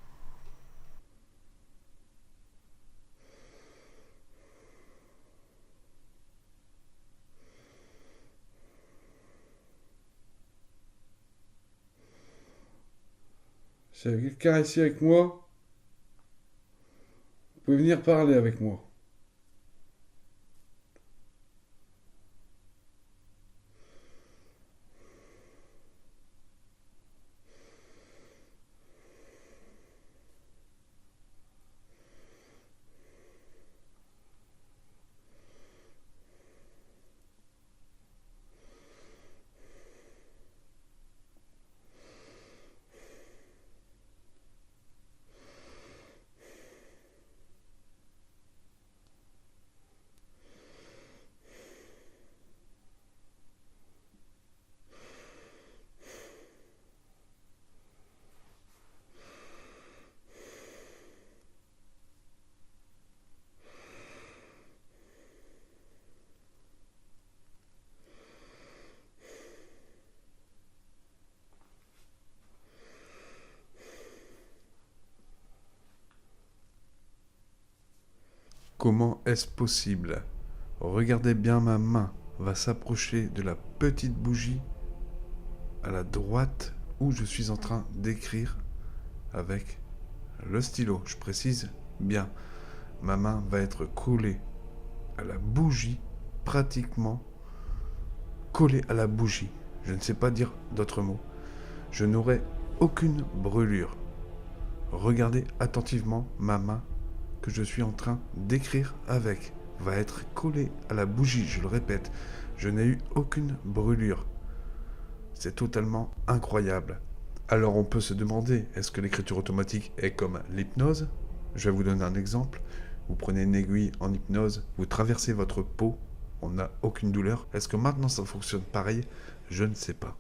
S'il y a quelqu'un ici avec moi, vous pouvez venir parler avec moi. Comment est-ce possible? Regardez bien, ma main va s'approcher de la petite bougie à la droite où je suis en train d'écrire avec le stylo. Je précise bien, ma main va être collée à la bougie, pratiquement collée à la bougie. Je ne sais pas dire d'autres mots. Je n'aurai aucune brûlure. Regardez attentivement ma main que je suis en train d'écrire avec. Va être collée à la bougie, je le répète. Je n'ai eu aucune brûlure. C'est totalement incroyable. Alors on peut se demander, est-ce que l'écriture automatique est comme l'hypnose? Je vais vous donner un exemple. Vous prenez une aiguille en hypnose, vous traversez votre peau, on n'a aucune douleur. Est-ce que maintenant ça fonctionne pareil? Je ne sais pas.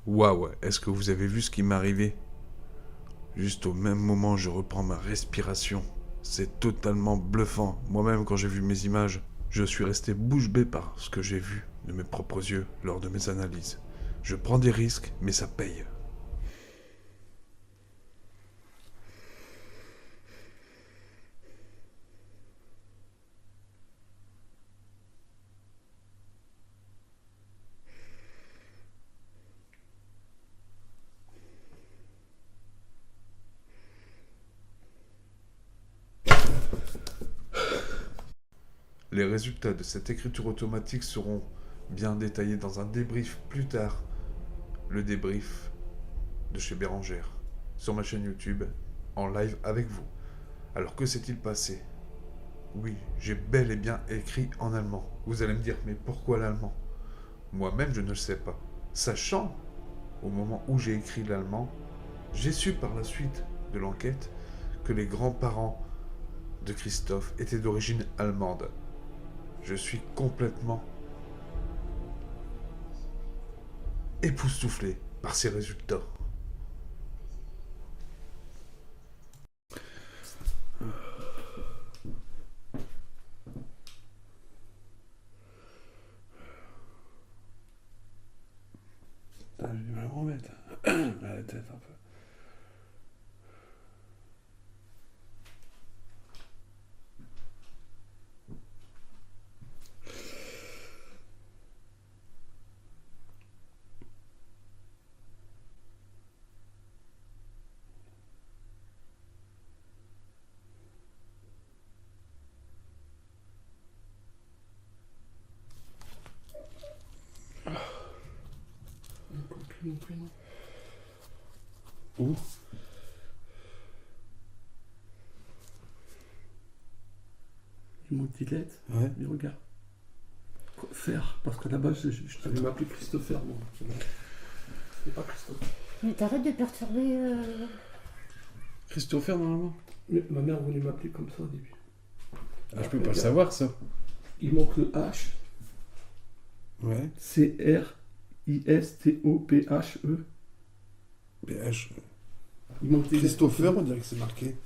Waouh, est-ce que vous avez vu ce qui m'est arrivé? Juste au même moment, je reprends ma respiration. C'est totalement bluffant. Moi-même, quand j'ai vu mes images, je suis resté bouche bée par ce que j'ai vu de mes propres yeux lors de mes analyses. Je prends des risques, mais ça paye. Les résultats de cette écriture automatique seront bien détaillés dans un débrief plus tard. le débrief de chez Bérangère, sur ma chaîne YouTube, en live avec vous. Alors que s'est-il passé? Oui, j'ai bel et bien écrit en allemand. Vous allez me dire, mais pourquoi l'allemand? Moi-même, je ne le sais pas. Sachant, au moment où j'ai écrit l'allemand, j'ai su par la suite de l'enquête que les grands-parents de Christophe étaient d'origine allemande. Je suis complètement époustouflé par ces résultats. Putain, j'ai du mal à me remettre. À la tête un peu. Mon prénom. Où? Il manque des lettres. Ouais. Mais regarde. Faire, parce que là-bas, je devais m'appeler Christopher, moi. C'est pas Christophe. Mais t'arrêtes de perturber. Christopher, normalement. Mais ma mère voulait m'appeler comme ça au début. Ah, je peux pas le savoir, ça. Il manque le H. Ouais. C-R-I-S-T-O-P-H-E. PH. Il manque des Christopher, on dirait que c'est marqué.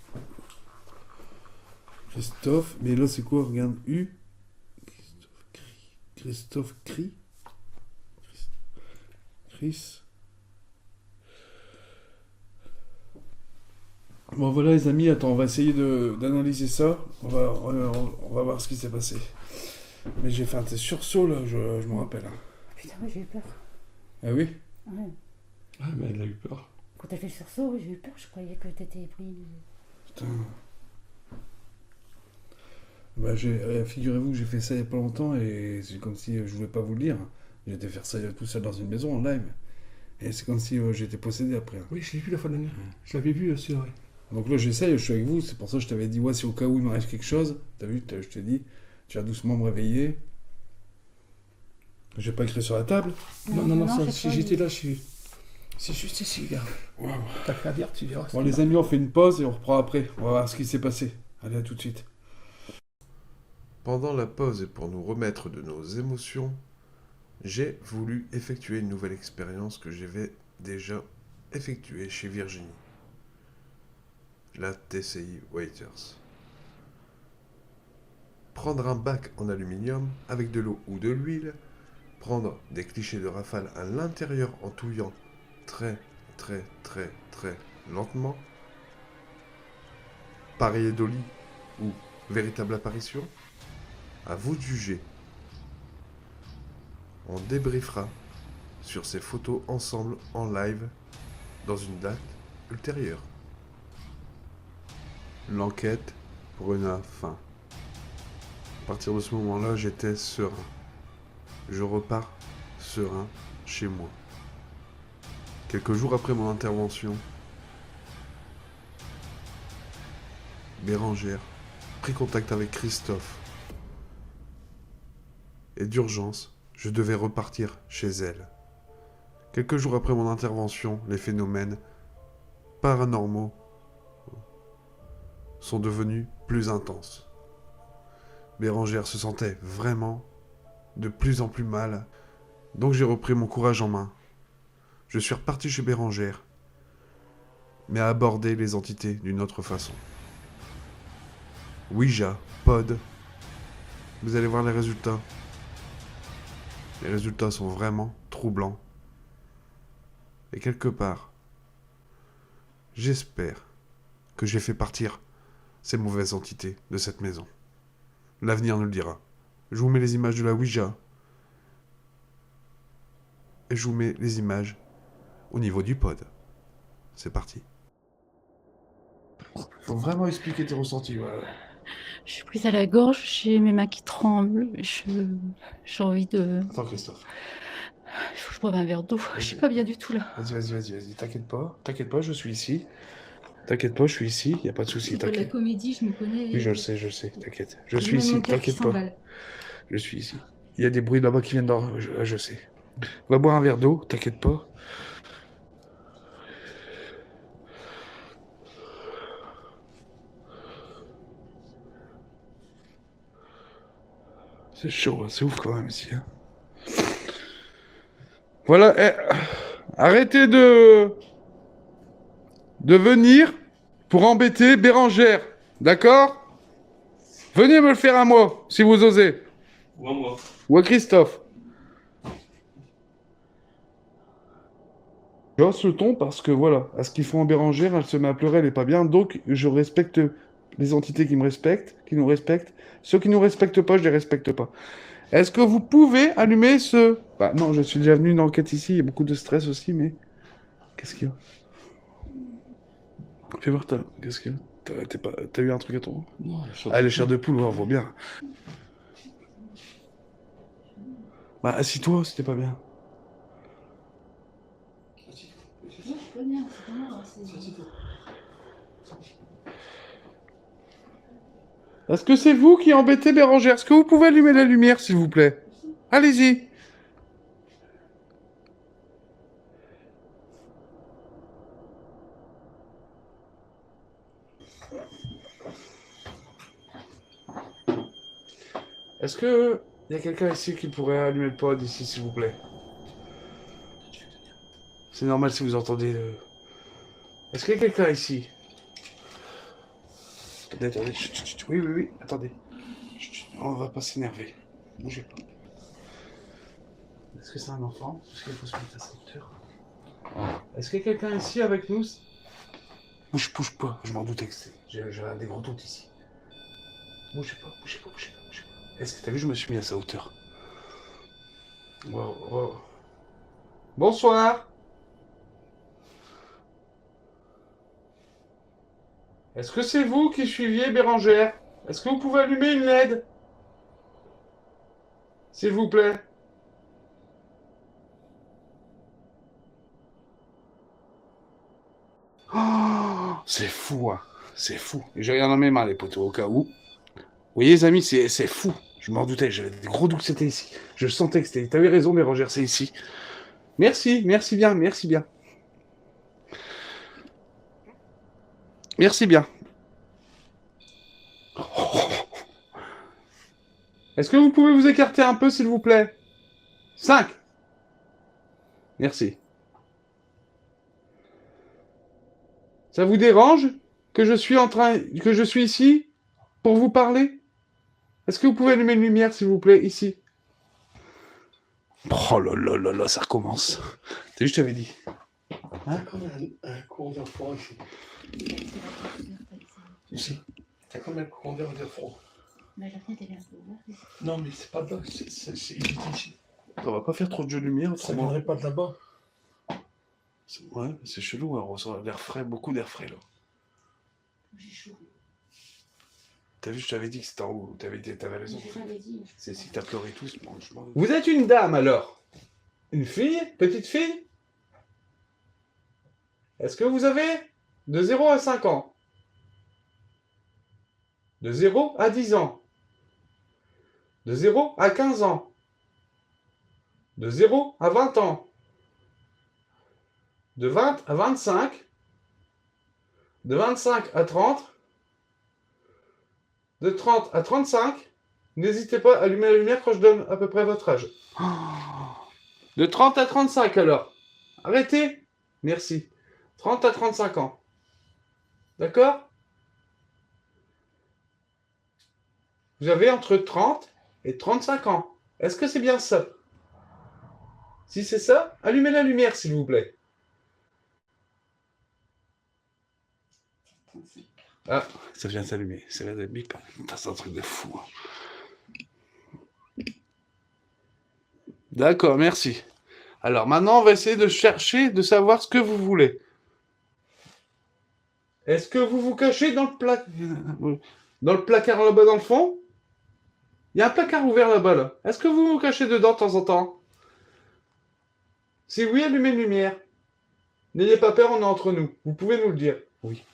Christophe, mais là c'est quoi? Regarde, U. Christophe Cri. Chris. Bon voilà les amis, attends, on va essayer d'analyser ça. On va voir ce qui s'est passé. Mais j'ai fait un sursaut là, je me rappelle. Putain, moi j'ai eu peur. Ah oui? Ouais. Ah, mais elle a eu peur. Quand t'as fait le sursaut, j'ai eu peur, je croyais que t'étais pris. Putain. Bah, figurez-vous que j'ai fait ça il y a pas longtemps et c'est comme si je voulais pas vous le dire. J'étais faire ça tout seul dans une maison en live. Et c'est comme si j'étais possédé après. Oui, je l'ai vu la fois dernière. Je l'avais vu, c'est vrai. Donc là j'essaye, je suis avec vous, c'est pour ça que je t'avais dit, ouais, si au cas où il m'arrive quelque chose, t'as vu, je t'ai dit, tu vas doucement me réveiller. J'ai pas écrit sur la table. Non, je sais si pas, j'étais là, c'est juste ici, gars. Wow. T'as qu'à dire, tu verras. Bon les amis, on fait une pause et on reprend après. On va voir ce qui s'est passé. Allez, à tout de suite. Pendant la pause et pour nous remettre de nos émotions, j'ai voulu effectuer une nouvelle expérience que j'avais déjà effectuée chez Virginie, la TCI Waiters. Prendre un bac en aluminium avec de l'eau ou de l'huile, prendre des clichés de rafale à l'intérieur en touillant très lentement, pareil d'oli ou véritable apparition, à vous de juger. On débriefera sur ces photos ensemble en live dans une date ultérieure. L'enquête prena fin. À partir de ce moment-là, j'étais serein. Je repars serein chez moi. Quelques jours après mon intervention, Bérangère prit contact avec Christophe. Et d'urgence, je devais repartir chez elle. Quelques jours après mon intervention, les phénomènes paranormaux sont devenus plus intenses. Bérangère se sentait vraiment de plus en plus mal, donc j'ai repris mon courage en main. Je suis reparti chez Bérangère, mais à aborder les entités d'une autre façon. Ouija, Pod, vous allez voir les résultats. Les résultats sont vraiment troublants. Et quelque part, j'espère que j'ai fait partir ces mauvaises entités de cette maison. L'avenir nous le dira. Je vous mets les images de la Ouija. Et je vous mets les images au niveau du pod. C'est parti. Faut vraiment expliquer tes ressentis. Voilà. Je suis prise à la gorge, j'ai mes mains qui tremblent. J'ai envie de. Attends, Christophe. Il faut que je bois un verre d'eau. Je suis pas bien du tout là. Vas-y, t'inquiète pas, je suis ici. T'inquiète pas, je suis ici, y a pas de souci, C'est pas de la t'inquiète. comédie, je me connais. Oui, je le sais, t'inquiète. Je J'ai suis même ici, mon cœur qui t'inquiète pas. s'emballe. Je suis ici. Il y a des bruits là-bas qui viennent d'en... je sais. Va boire un verre d'eau, t'inquiète pas. C'est chaud, hein, c'est ouf quand même ici. Hein. Voilà, arrêtez de venir pour embêter Bérangère, d'accord? Venez me le faire à moi, si vous osez. Ou à moi. Ou à Christophe. Je hausse le ton parce que voilà, à ce qu'ils font en Bérangère, elle se met à pleurer, elle est pas bien, donc je respecte les entités qui me respectent, qui nous respectent. Ceux qui nous respectent pas, je les respecte pas. Est-ce que vous pouvez allumer ce... Bah non, je suis déjà venu une enquête ici, il y a beaucoup de stress aussi, mais... Qu'est-ce qu'il y a? Fais voir, qu'est-ce qu'il y a? T'as eu un truc à ton... Non, Ah, les chairs de poule, ouais, on voit bien. Bah, assis-toi, c'était pas bien. Je peux bien, c'est pas grave, Est-ce que c'est vous qui embêtez Bérangère? Est-ce que vous pouvez allumer la lumière, s'il vous plaît? Allez-y. Est-ce que il y a quelqu'un ici qui pourrait allumer le pod ici, s'il vous plaît? C'est normal si vous entendez le... Est-ce qu'il y a quelqu'un ici? Attendez. Chut. Oui, attendez. Chut, on va pas s'énerver. Bougez pas. Est-ce que c'est un enfant? Est-ce qu'il faut se mettre à sa hauteur? Est-ce qu'il y a quelqu'un ici avec nous? Bouge pas, je m'en doutais que c'était... J'ai des gros doutes ici. Bougez pas. Est-ce que t'as vu, je me suis mis à sa hauteur. Wow. Bonsoir. Est-ce que c'est vous qui suiviez Bérangère? Est-ce que vous pouvez allumer une LED? S'il vous plaît. Oh, c'est fou, hein. C'est fou. J'ai rien dans mes mains, les poteaux, au cas où. Vous voyez, les amis, c'est fou. Je m'en doutais, j'avais des gros doutes que c'était ici. Je sentais que c'était... T'avais raison, Bérangère, c'est ici. Merci bien. Merci bien. Oh. Est-ce que vous pouvez vous écarter un peu, s'il vous plaît? 5. Merci. Ça vous dérange que je suis ici pour vous parler? Est-ce que vous pouvez allumer une lumière, s'il vous plaît, ici? Oh là, ça recommence. T'as vu, je t'avais dit. T'as comme un courant d'air froid ici. T'as comme un courant d'air froid. Mais la fenêtre est bien ouverte. Non, mais c'est pas de là, c'est ici. On va pas faire trop de jeux de lumière. Ça viendrait pas de là-bas. Ouais, c'est chelou, on ressent l'air frais, beaucoup d'air frais là. J'ai chaud. T'as vu, je t'avais dit que c'était en haut, t'avais raison. J'avais dit. C'est si t'as pleuré tous, Vous êtes une dame alors? Une fille? Petite fille? Est-ce que vous avez de 0 à 5 ans? De 0 à 10 ans? De 0 à 15 ans? De 0 à 20 ans? De 20 à 25? De 25 à 30? De 30 à 35? N'hésitez pas à allumer la lumière quand je donne à peu près votre âge. De 30 à 35 alors. Arrêtez. Merci. 30 à 35 ans. D'accord? Vous avez entre 30 et 35 ans. Est-ce que c'est bien ça? Si c'est ça, allumez la lumière s'il vous plaît. Ah, ça vient de s'allumer. C'est là, c'est un truc de fou. D'accord, merci. Alors maintenant, on va essayer de chercher, de savoir ce que vous voulez. Est-ce que vous vous cachez dans le placard là-bas dans le fond? Il y a un placard ouvert là-bas, là. Est-ce que vous vous cachez dedans de temps en temps? Si oui, allumez une lumière. N'ayez pas peur, on est entre nous. Vous pouvez nous le dire. Oui.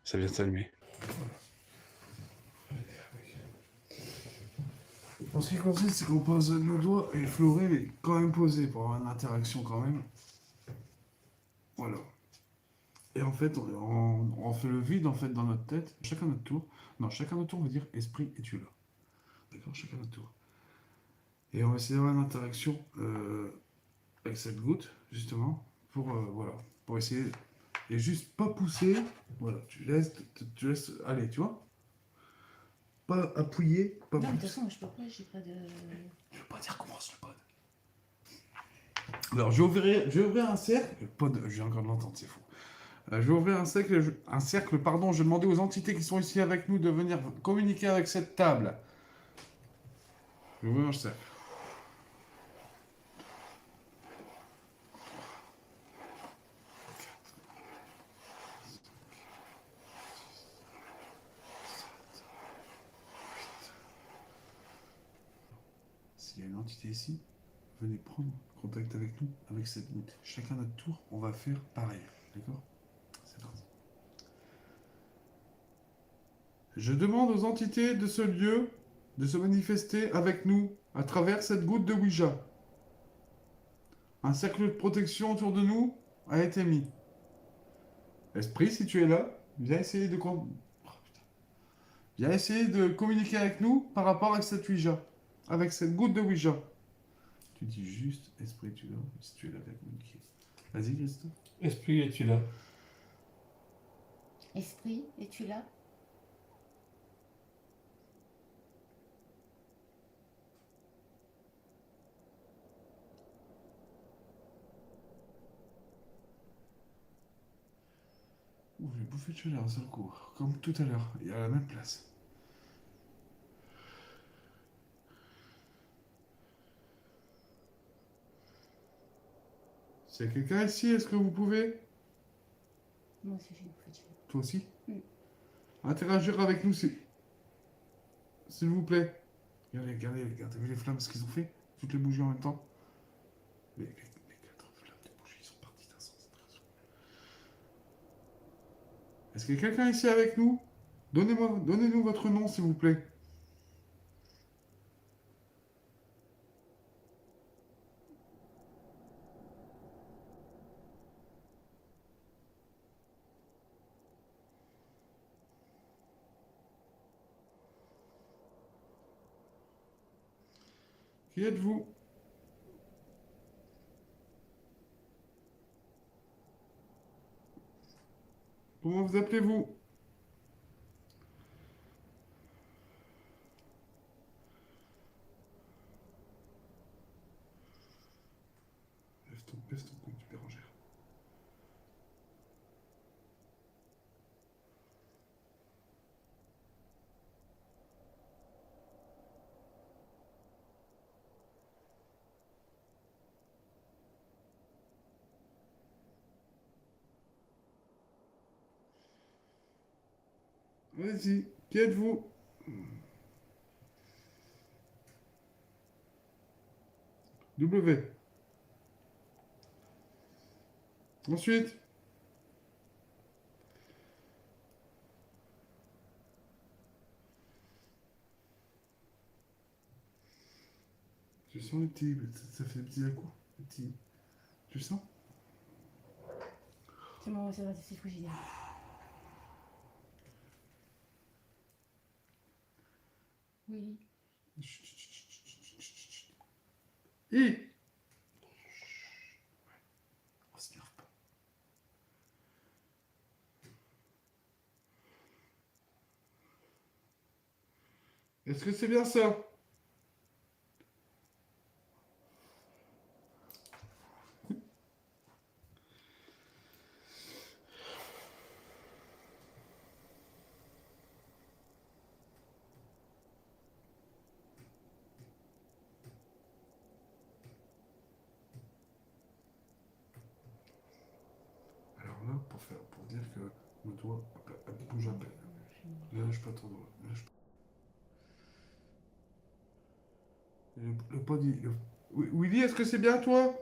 Ça vient de s'allumer. En ce qui consiste, c'est qu'on pose nos doigts et Floré est quand même posé pour avoir une interaction quand même. Voilà. Et en fait, on fait le vide en fait dans notre tête, chacun notre tour. Non, chacun notre tour, on va dire esprit, es-tu là? D'accord, chacun notre tour. Et on va essayer d'avoir une interaction avec cette goutte, justement, pour voilà, pour essayer et juste pas pousser. Voilà, tu laisses aller, tu vois. Pas appuyer, pas Non, mais de toute pousser. façon, je peux pas, j'ai pas de. Je veux pas dire comment se le pod. Alors, je vais ouvrir un cercle. Le pod, je viens encore de l'entendre, c'est fou. Je vais ouvrir un cercle, pardon. Je vais demander aux entités qui sont ici avec nous de venir communiquer avec cette table. Je vais ouvrir un cercle. S'il y a une entité ici, venez prendre contact avec nous, avec cette goutte. Chacun notre tour, on va faire pareil. D'accord? C'est parti. Je demande aux entités de ce lieu de se manifester avec nous à travers cette goutte de Ouija. Un cercle de protection autour de nous a été mis. Esprit, si tu es là, viens essayer viens essayer de communiquer avec nous par rapport à cette Ouija, avec cette goutte de Ouija. Tu dis juste, Esprit, tu es là, si tu es là, viens communiquer. Vas-y, Christophe. Esprit, es-tu là? Esprit, es-tu là? Ouh, j'ai bouffé de chaleur un seul coup, comme tout à l'heure, et à la même place. S'il y a quelqu'un ici, est-ce que vous pouvez, Moi aussi, j'ai une bouffée de chaleur. toi aussi, Mm. interagir avec nous, s'il vous plaît? Regardez, t'as vu les flammes, ce qu'ils ont fait? Toutes les bougies en même temps? Les 4 flammes de bougies sont parties d'un sens. Est-ce qu'il y a quelqu'un ici avec nous? Donnez-nous votre nom, s'il vous plaît. Qui êtes-vous? Comment vous appelez-vous? Lève ton compte, Bérangère. Allez-y, qui êtes-vous? W. Ensuite. Je sens les petits. Ça fait des petits à-coups. Des petits. Tu le sens? C'est bon, ça va, c'est frigidaire. Oui. I. On s'énerve pas. Est-ce que c'est bien ça? Alors là, pour dire que mon doigt bouge à peine. Lâche pas ton doigt. Lâche pas. Le pod, Willy, est-ce que c'est bien toi?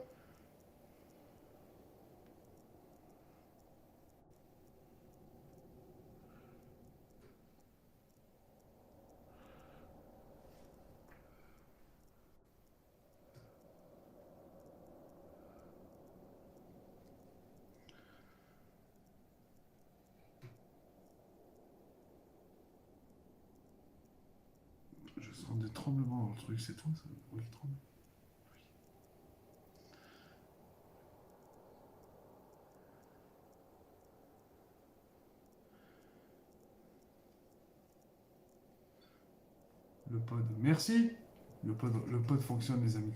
Je sens des tremblements dans le truc, c'est toi ça? Oui, il tremble. Le pod. Merci. Le pod fonctionne, les amis.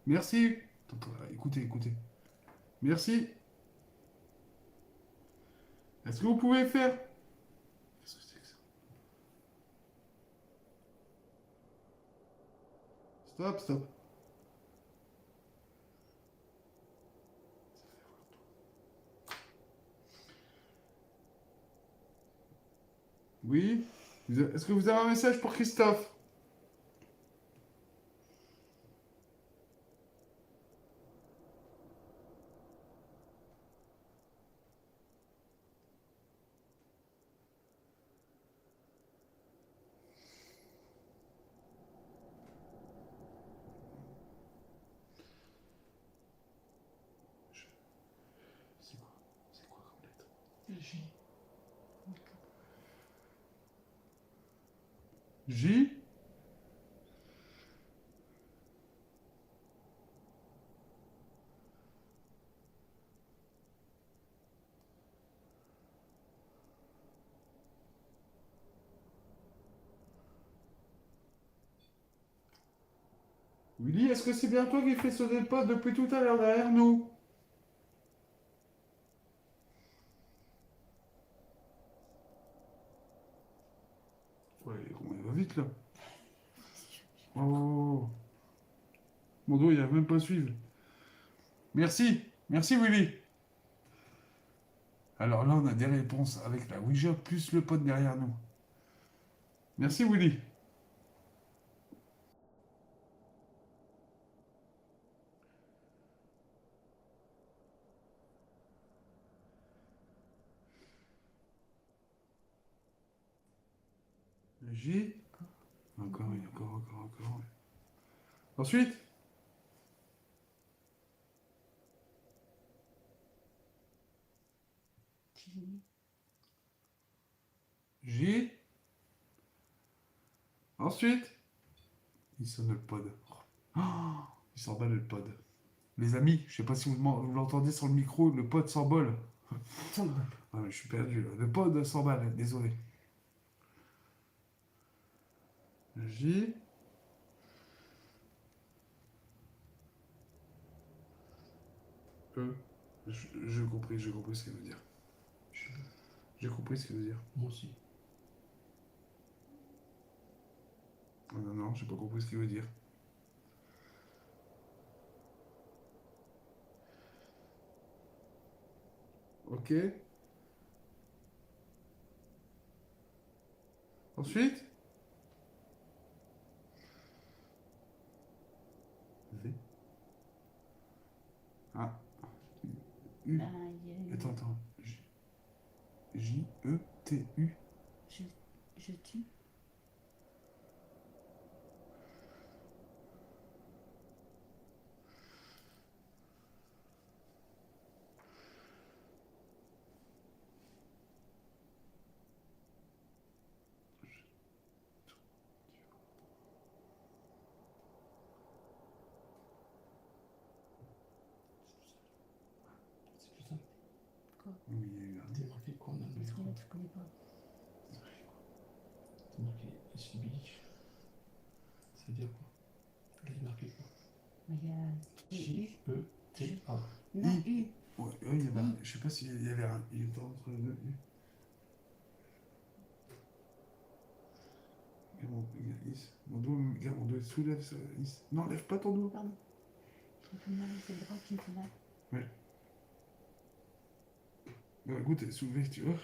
Merci. Attends, écoutez, écoutez. Merci. Est-ce que vous pouvez faire... Qu'est-ce que c'est que ça? Stop, stop. Oui. Est-ce que vous avez un message pour Christophe? C'est quoi? C'est quoi comme lettre? J. J. Willy, est-ce que c'est bien toi qui fais sonner le poste depuis tout à l'heure derrière nous? Ouais, comment il va vite là? Oh, mon dos il a même pas suivi. Merci, merci Willy. Alors là on a des réponses avec la Ouija plus le pote derrière nous. Merci Willy. J. Encore, encore. Ensuite. J. Ensuite. Il sonne le pod. Oh, il s'emballe le pod. Les amis, je sais pas si vous l'entendez sur le micro, le pod s'emballe. Ah, mais je suis perdu là. Le pod s'emballe, désolé. J. E. J'ai compris ce qu'elle veut dire. J'ai compris ce qu'elle veut dire. Moi aussi. Oh, non, j'ai pas compris ce qu'il veut dire. Ok. Ensuite. V. Ah. U. Attends. J-E-T-U. Je tue. C'est tout ça. Oui, il y a eu un C'est marqué quoi dans le Parce que numéro? là, tu connais pas. C'est marqué SUBI. Ça veut dire quoi? Là, il est marqué quoi? Il y a J-E-T-A. Non, U. Ouais, il y avait un... Je sais pas s'il y avait un... Il était entre deux U. Regarde, mon dos, soulève ça. Non, lève pas ton dos. Pardon. Qui me fait mal, c'est le bras qui me fait mal. Ouais. Bon, écoute, elle est soulevée, tu vois.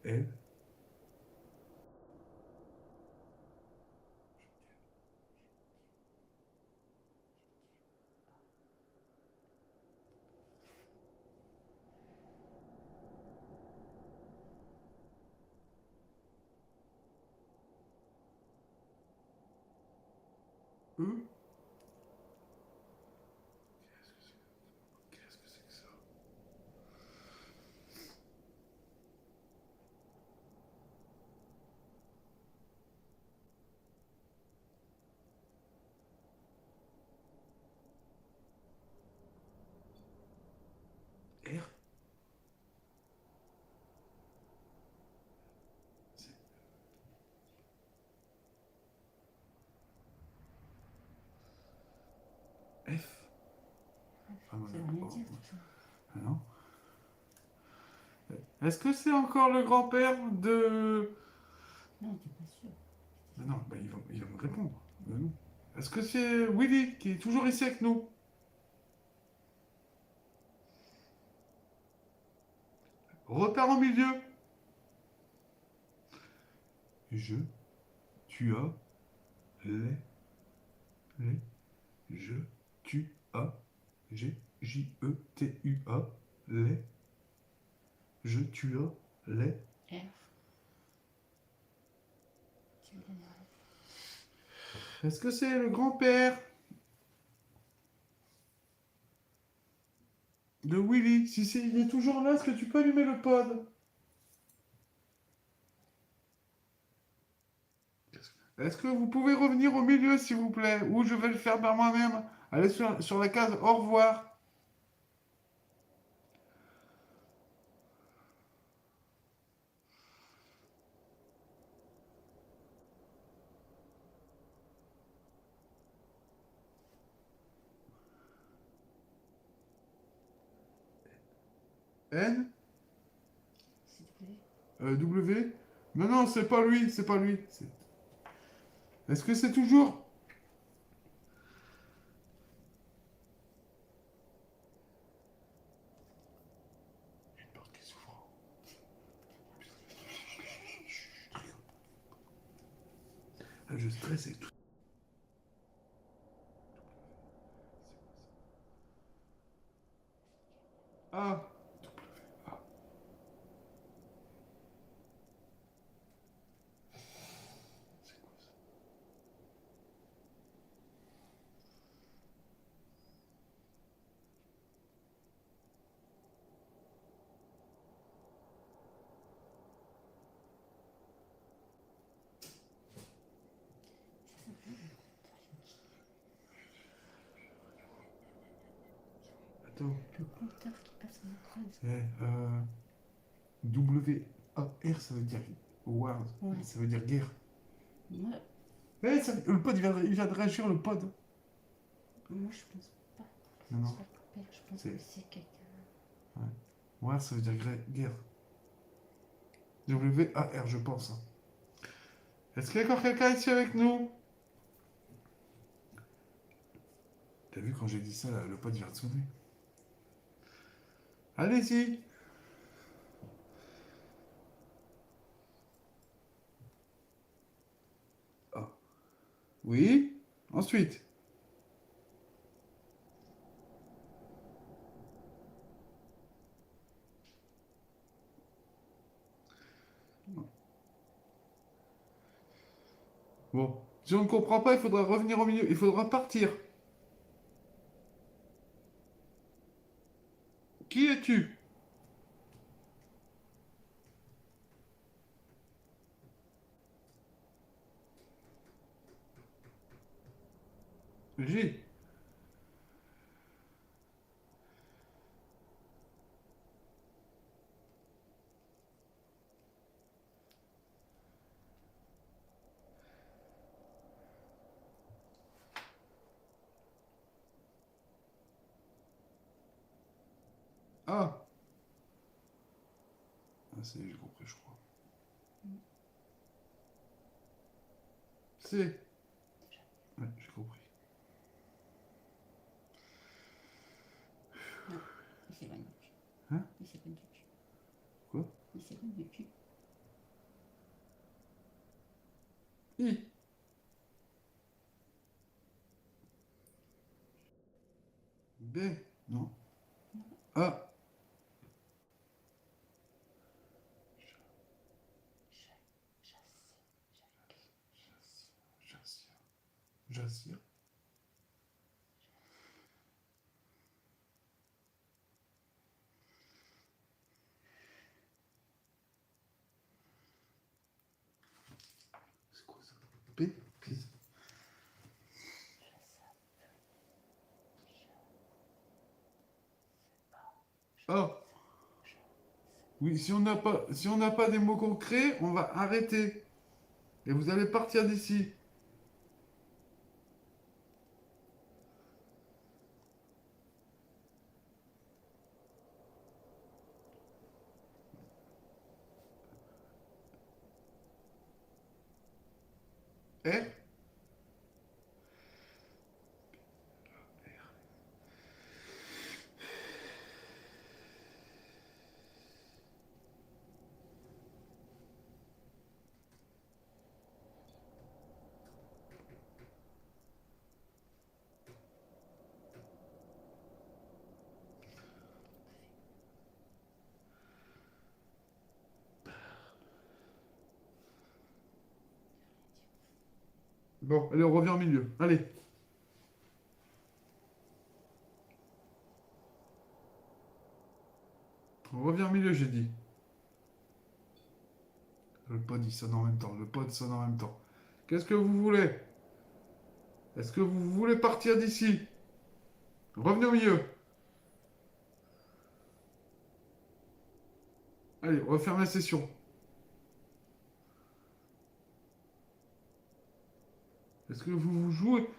L. E. Qu'est-ce que c'est que ça? R. F. Ah, Ça veut rien dire tout ça. Ah non. Est-ce que c'est encore le grand-père de... Non, t'es pas sûr. Mais non, bah, il va me répondre. Mais non. Est-ce que c'est Willy qui est toujours ici avec nous? Repère au milieu. Je, tu as, les, je, tu as, j'ai, J-E-T-U-A, les, je, tu as, les. R. Tu veux donner un Est-ce que c'est le grand-père de Willy? Si c'est, il est toujours là, est-ce que tu peux allumer le pod? Est-ce que vous pouvez revenir au milieu, s'il vous plaît? Ou je vais le faire par moi-même. Allez sur la case au revoir. N? s'il te plaît. W? Non, non, c'est pas lui, c'est pas lui. Est-ce que c'est toujours... Une porte qui s'ouvre. Ah, je stresse avec tout. Ah. Ah. C'est quoi ça? Attends. Le compteur qui passe en épreuve. W-A-R, ça veut dire war. Ouais. Ça veut dire guerre. Moi, Le pod, il vient de réagir, le pod. moi, je pense pas que Non, ce non. soit le père. Je pense C'est- que c'est quelqu'un. War, ça veut dire guerre. W-A-R, je pense. Hein. Est-ce qu'il y a encore quelqu'un ici avec nous? T'as vu quand j'ai dit ça, là, le pod vient de sonner. Allez-y. Ah. Oui. Ensuite. Bon. Si on ne comprend pas, il faudra revenir au milieu. Il faudra partir. Qui es-tu? J. A. Ah, c'est, j'ai compris, je crois. C. Ouais, j'ai compris. Non, il s'éloigne du cul. Hein? Il s'éloigne du cul. Quoi? Il s'éloigne du cul. I. B. Non. A. Jacir. Ah, oui, si on n'a pas des mots concrets, on va arrêter. Et vous allez partir d'ici. Eh? Bon, allez, on revient au milieu. Allez. On revient au milieu, j'ai dit. Le pod, il sonne en même temps. Le pod sonne en même temps. Qu'est-ce que vous voulez? Est-ce que vous voulez partir d'ici? Revenez au milieu. Allez, on va fermer la session. Est-ce que vous jouez?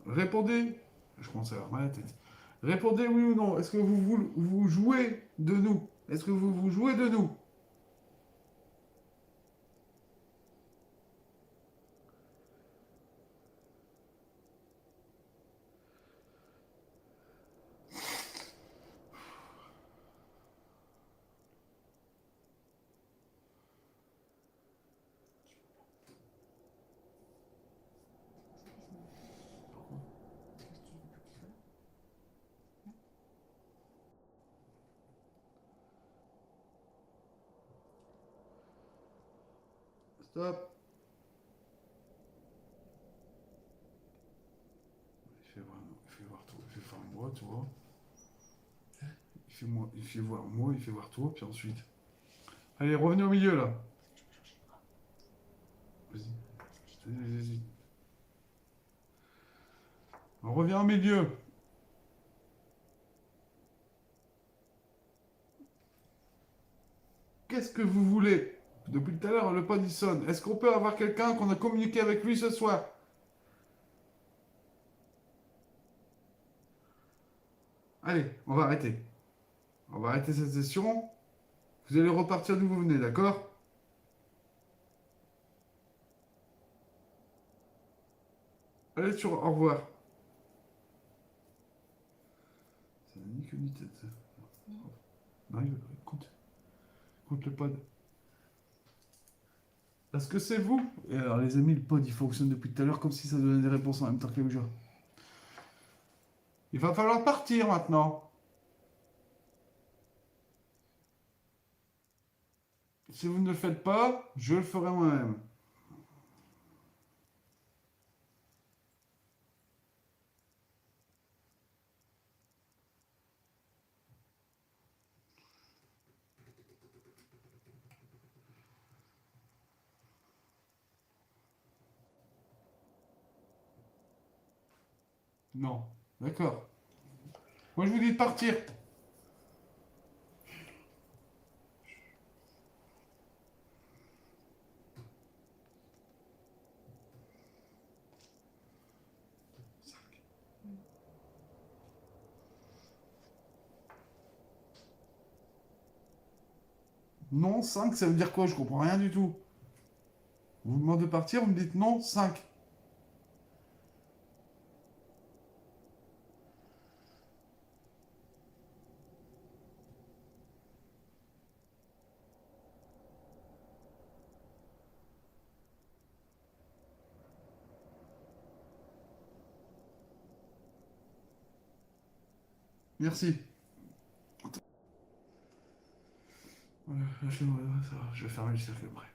Répondez. Je commence à avoir mal à la tête. Répondez oui ou non. Est-ce que vous jouez de nous? Est-ce que vous jouez de nous? Stop. Il fait voir toi, il fait voir moi, tu vois. Il fait voir moi, il fait voir toi, puis ensuite. Allez, revenez au milieu là. Vas-y. On revient au milieu. Qu'est-ce que vous voulez? Depuis tout à l'heure, le pod il sonne. Est-ce qu'on peut avoir quelqu'un qu'on a communiqué avec lui ce soir? Allez, on va arrêter. On va arrêter cette session. Vous allez repartir d'où vous venez, d'accord? Allez sur au revoir. Ça n'a ni queue ni tête. Ça. Non, compte le pod. Est-ce que c'est vous? Et alors les amis, le pod il fonctionne depuis tout à l'heure comme si ça donnait des réponses en même temps que le jeu. Il va falloir partir maintenant. Si vous ne le faites pas, je le ferai moi-même. Non. D'accord. Moi je vous dis de partir. Non, 5, ça veut dire quoi? Je comprends rien du tout. Vous me demandez de partir, vous me dites non, 5. Merci. Voilà, lâchez-moi, ça va, je vais fermer le cercle après.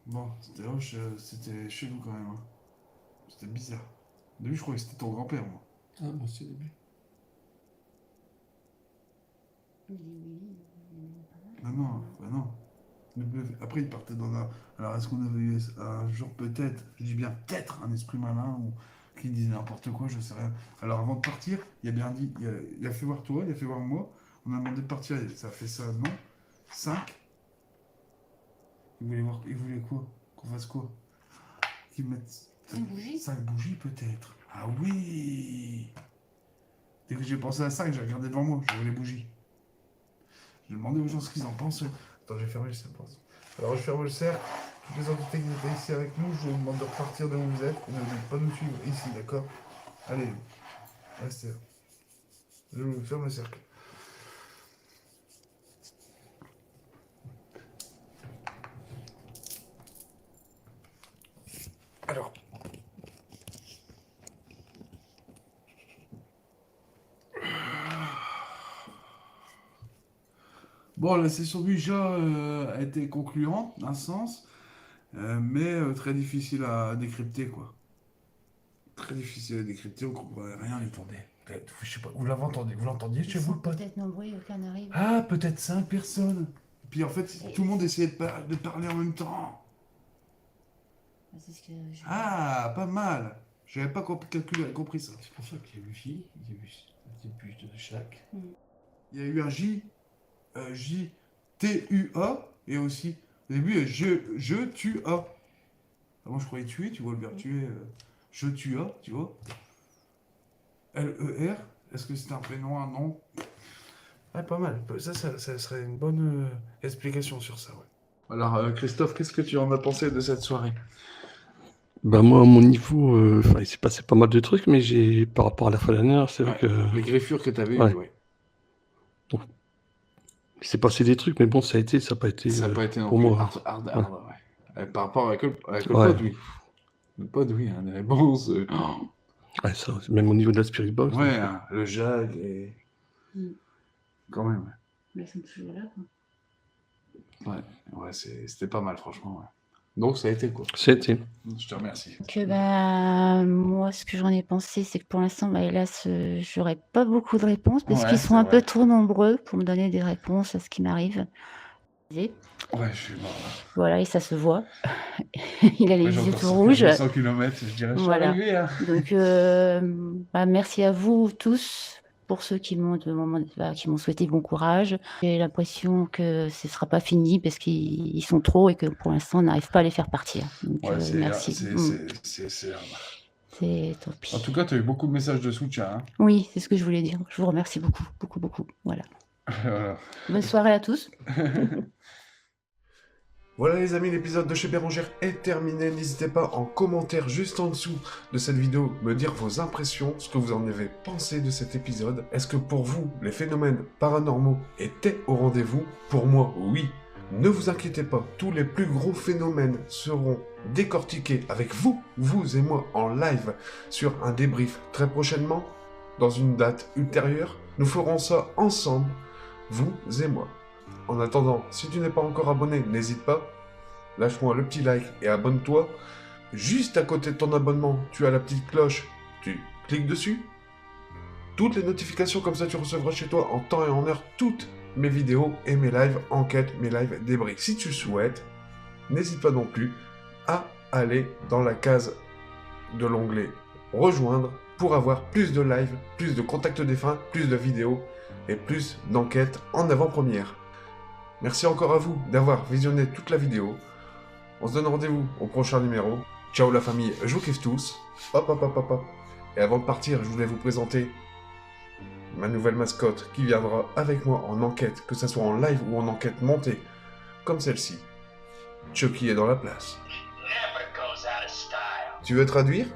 Bon, c'était chelou quand même. Hein. C'était bizarre. Au début, je croyais que c'était ton grand-père, moi. Ah, moi aussi, au début. Non, bah non. Après, il partait dans un... Alors, est-ce qu'on avait eu un genre peut-être, je dis bien peut-être, un esprit malin ou qui disent n'importe quoi, je sais rien. Alors avant de partir, il a bien dit, il a fait voir toi, il a fait voir moi, on a demandé de partir, ça a fait ça, non, 5. Il voulait quoi? Qu'on fasse quoi? Qu'ils mettent 5 bougies? 5 bougies peut-être. Ah oui! Dès que j'ai pensé à 5, j'ai regardé devant moi, je vois les bougies. J'ai demandé aux gens ce qu'ils en pensent. Attends, j'ai fermé le cercle. Alors je ferme le cercle. Toutes les entités qui étaient ici avec nous, je vous demande de repartir de où vous êtes et de ne pas nous suivre ici, d'accord? Allez, restez là. Je ferme le cercle. Alors. Bon, la session du Ouija a été concluante, d'un sens, mais très difficile à décrypter, quoi. Très difficile à décrypter, on ne comprenait rien, il tournait. Je sais pas, vous l'avez entendu, vous l'entendiez chez vous, pas? Peut-être nombreux, aucun n'arrive. Ah, peut-être 5 personnes. Et puis en fait, tout le monde essayait de parler en même temps. C'est ce que je... Ah, pas mal. J'avais pas compris ça. C'est pour ça qu'il y a eu J, il y a eu des bûches de chaque. Il y a eu un J-T-U-A, et aussi, au début, je tue A. Avant, je croyais tuer, tu vois, le verbe tuer, je tue A, tu vois. L-E-R, est-ce que c'est un prénom, un nom? Ah, pas mal. Ça serait une bonne explication sur ça, ouais. Alors, Christophe, qu'est-ce que tu en as pensé de cette soirée? Bah moi, à mon niveau, il s'est passé pas mal de trucs, mais par rapport à la fois dernière, c'est vrai que Les griffures que tu avais Ouais. eues, ouais. il s'est passé des trucs, mais bon, ça n'a pas été Ça n'a pas été non pour plus moi. hard, ouais. Par rapport avec le Ouais. pod, oui. Le pod, oui, hein, des réponses. Ouais, ça, même au niveau de la Spirit Box. Ouais, hein, le jag et... Mm. Quand même, ouais. Mais ils sont toujours là, quoi. Ouais, c'était pas mal, franchement, ouais. Donc, ça a été quoi? C'était. Je te remercie. Que moi, ce que j'en ai pensé, c'est que pour l'instant, hélas, j'aurais pas beaucoup de réponses parce Ouais, qu'ils c'est sont un vrai. peu trop nombreux pour me donner des réponses à ce qui m'arrive. Ouais, je suis mort, là. Voilà, et ça se voit. Il a les Moi, j'ai yeux encore tout 100 rouges. 100 km, je dirais, je suis Voilà. arrivé, hein. Donc, merci à vous tous pour ceux qui m'ont souhaité bon courage. J'ai l'impression que ce ne sera pas fini parce qu'ils sont trop et que pour l'instant, on n'arrive pas à les faire partir. Donc, Ouais, merci. c'est... C'est tant pis. En tout cas, tu as eu beaucoup de messages de soutien, hein. Oui, c'est ce que je voulais dire. Je vous remercie beaucoup, beaucoup, beaucoup. Voilà. Voilà. Bonne soirée à tous. Voilà les amis, l'épisode de chez Bérangère est terminé. N'hésitez pas en commentaire juste en dessous de cette vidéo me dire vos impressions, ce que vous en avez pensé de cet épisode. Est-ce que pour vous, les phénomènes paranormaux étaient au rendez-vous? Pour moi, oui. Ne vous inquiétez pas, tous les plus gros phénomènes seront décortiqués avec vous et moi, en live sur un débrief très prochainement, dans une date ultérieure. Nous ferons ça ensemble, vous et moi. En attendant, si tu n'es pas encore abonné, n'hésite pas, lâche-moi le petit like et abonne-toi. Juste à côté de ton abonnement, tu as la petite cloche, tu cliques dessus. Toutes les notifications, comme ça tu recevras chez toi en temps et en heure toutes mes vidéos et mes lives enquêtes, mes lives débriefs. Si tu souhaites, n'hésite pas non plus à aller dans la case de l'onglet rejoindre pour avoir plus de lives, plus de contacts défunts, plus de vidéos et plus d'enquêtes en avant-première. Merci encore à vous d'avoir visionné toute la vidéo. On se donne rendez-vous au prochain numéro. Ciao la famille, je vous kiffe tous. Hop hop hop hop hop. Et avant de partir, je voulais vous présenter ma nouvelle mascotte qui viendra avec moi en enquête, que ce soit en live ou en enquête montée, comme celle-ci. Chucky est dans la place. Tu veux traduire ?